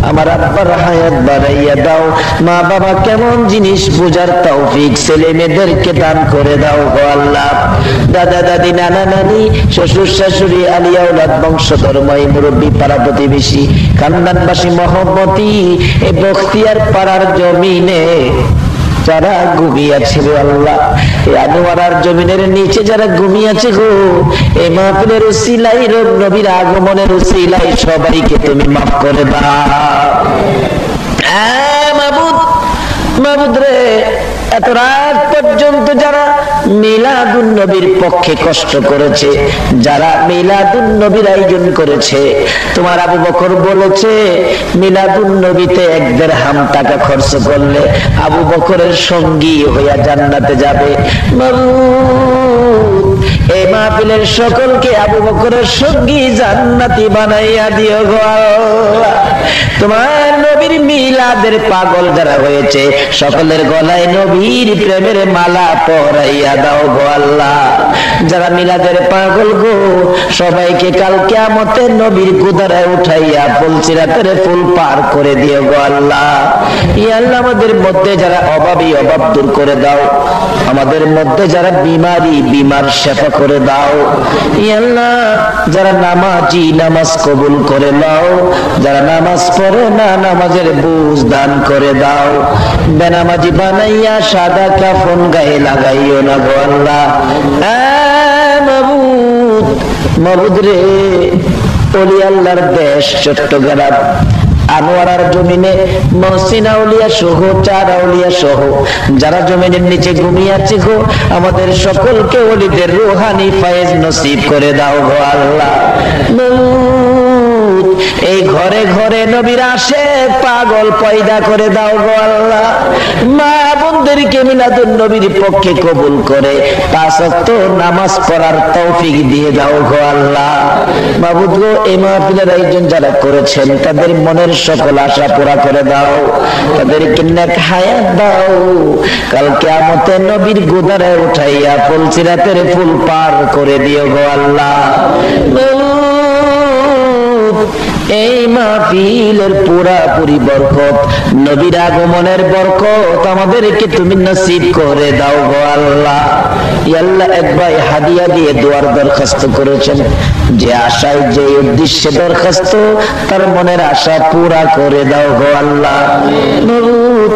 আমার আব্বার হায়াত বাড়াইয়া দাও। মা বাবা কেমন জিনিস বোঝার তৌফিক ছেলে মেয়েদেরকে দান করে দাও গো আল্লাহ। দাদা দাদি, নানা নানি, শ্বশুর শাশুড়ি, আলিয়া ওলাদ, বংশধর, মাই মুরব্বী, পাড়া প্রতিবেশী, খানদানবাসী, মহব্বতী এই বখতিয়ার পাড়ার জমিনে যারা ঘুমিয়েছে গো আল্লাহ, এই আনোয়ারার জমিনের নিচে যারা ঘুমিয়েছে গো, এই মাহফিলের উসিলাই, নবীর আগমনের উসিলাই সবাইকে তুমি মাফ করে দাও। মাবুদ, মাবুদ রে, এত রাত পর্যন্ত যারা মিলাদুন নবীর পক্ষে কষ্ট করেছে, যারা মিলাদুন নবীর আয়োজন করেছে, তোমার আবু বকর বলেছে মিলাদুন নবীতে 1 দিরহাম টাকা খরচ করলে আবু বকরের সঙ্গী হইয়া জান্নাতে যাবে। এই মাহফিলের সকলকে আবু বকরের সঙ্গী জান্নাতি বানাইয়া দিও গো আল্লাহ। তোমার নবীর মিলাদের পাগল যারা হয়েছে সকলের গলায় নবীর প্রেমের মালা পরাইয়া দাও গো আল্লাহ। যারা মিলাদের পাগল গো, সবাইকে কাল কিয়ামতে নবীর কুদারায় উঠাইয়া ফুলসিরাতের ফুল পার করে দিও গো আল্লাহ। ইয়া আল্লাহ, আমাদের মধ্যে যারা অভাবী, অভাব দূর করে দাও। আমাদের মধ্যে যারা বিমারি, বিমার শেফা করে দাও। ইয়া আল্লাহ, যারা নামাজি, নামাজ কবুল করে দাও। যারা নামাজ পড়ে না, নামাজের বুঝ দান করে দাও। বেনামাজি বানাইয়া সাদা কাফন গায়ে লাগাইও না গো আল্লাহ। মাবুদ, মাবুদ রে, ওলি আল্লাহর দেশ চট্টগ্রাম, আনোয়ারার জমিনে মহসিন আউলিয়া সহ, 4 আউলিয়া সহ যারা জমিনের নিচে ঘুমিয়ে আছে গো, আমাদের সকলকে ওলিদের রুহানি ফায়েজ নসিব করে দাও গো আল্লাহ। এই ঘরে ঘরে নবীর আশেক পাগল পয়দা করে দাও গো আল্লাহ। মা বোনদেরকে মিলাদুন নবীর পক্ষে কবুল করে 5 ওয়াক্ত নামাজ পড়ার তৌফিক দিয়ে দাও গো আল্লাহ। মাবুদ গো, এই মাহফিলের আয়োজন যারা করেছেন তাদের মনের সকল আশা পুরা করে দাও, তাদেরকে নেক হায়াত দাও। কাল কিয়ামতে নবীর গুদারায় উঠাইয়া ফুলসিরাতের ফুল পার করে দিও গো আল্লাহ। এই মাহফিলের পুরাপুরি বরকত, নবীর আগমনের বরকত আমাদেরকে তুমি নসিব করে দাও গো আল্লাহ। ইয়া আল্লাহ, এক ভাই হাদিয়া দিয়ে দোয়ার দরখাস্ত করেছেন, যে আশায়, যে উদ্দেশ্যে দরখাস্ত, তার মনের আশা পুরা করে দাও গো আল্লাহ।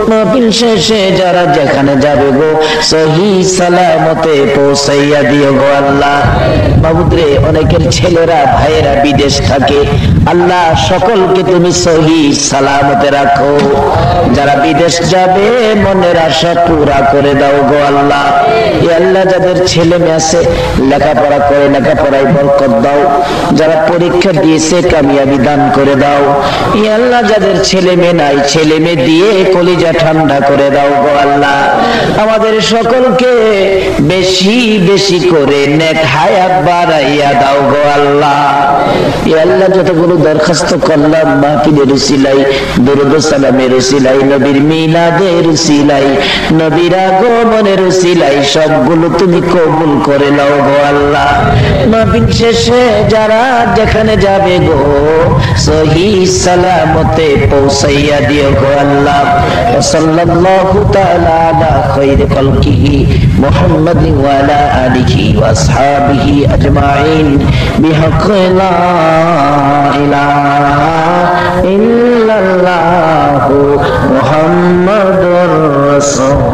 মাহফিল শেষে যারা যেখানে যাবে গো, সহি সালামতে পৌঁছাইয়া দিও গো আল্লাহ। মাবুদ রে, অনেকের ছেলেরা, ভাইয়েরা বিদেশ থাকে, আল্লাহ সকলকে তুমি সহি সালামতে রাখো। যারা বিদেশ যাবে মনের আশা পুরা করে দাও গো আল্লাহ। ইয়া আল্লাহ যাদের ছেলে মেয়ে আছে লেখাপড়া করে লেখাপড়ায় বরকত দাও। যারা পরীক্ষা দিয়েছে কামিয়াবি দান করে দাও। ইয়া আল্লাহ যাদের ছেলে মেয়ে নাই ছেলে মেয়ে দিয়ে কলিজা ঠান্ডা করে দাও গো আল্লাহ। আমাদের সকলকে বেশি বেশি করে নেক হায়াত বাড়াইয়া দাও গো আল্লাহ। ইয়া আল্লাহ যতগুলো দরখাস্ত করলাম মাহফিলের উসিলাই দরুদ ও সালামের উসিলাই নবীর মিলাদের উসিলাই নবীর আগমনের উসিলাই সবগুলো তুমি কবুল করে নাও গো আল্লাহ। মাহফিল শেষে যারা যেখানে যাবে গো সহি সালামতে পৌঁছাইয়া দিও গো আল্লাহ। সাল্লাল্লাহু তাআলা আলা খায়রি খালকিহি মুহাম্মাদিন ওয়া আলা আলিহি ওয়া আসহাবিহি আজমাইন বিহাক্কি লা ইলাহা ইল্লাল্লাহু মুহাম্মাদুর রাসূল।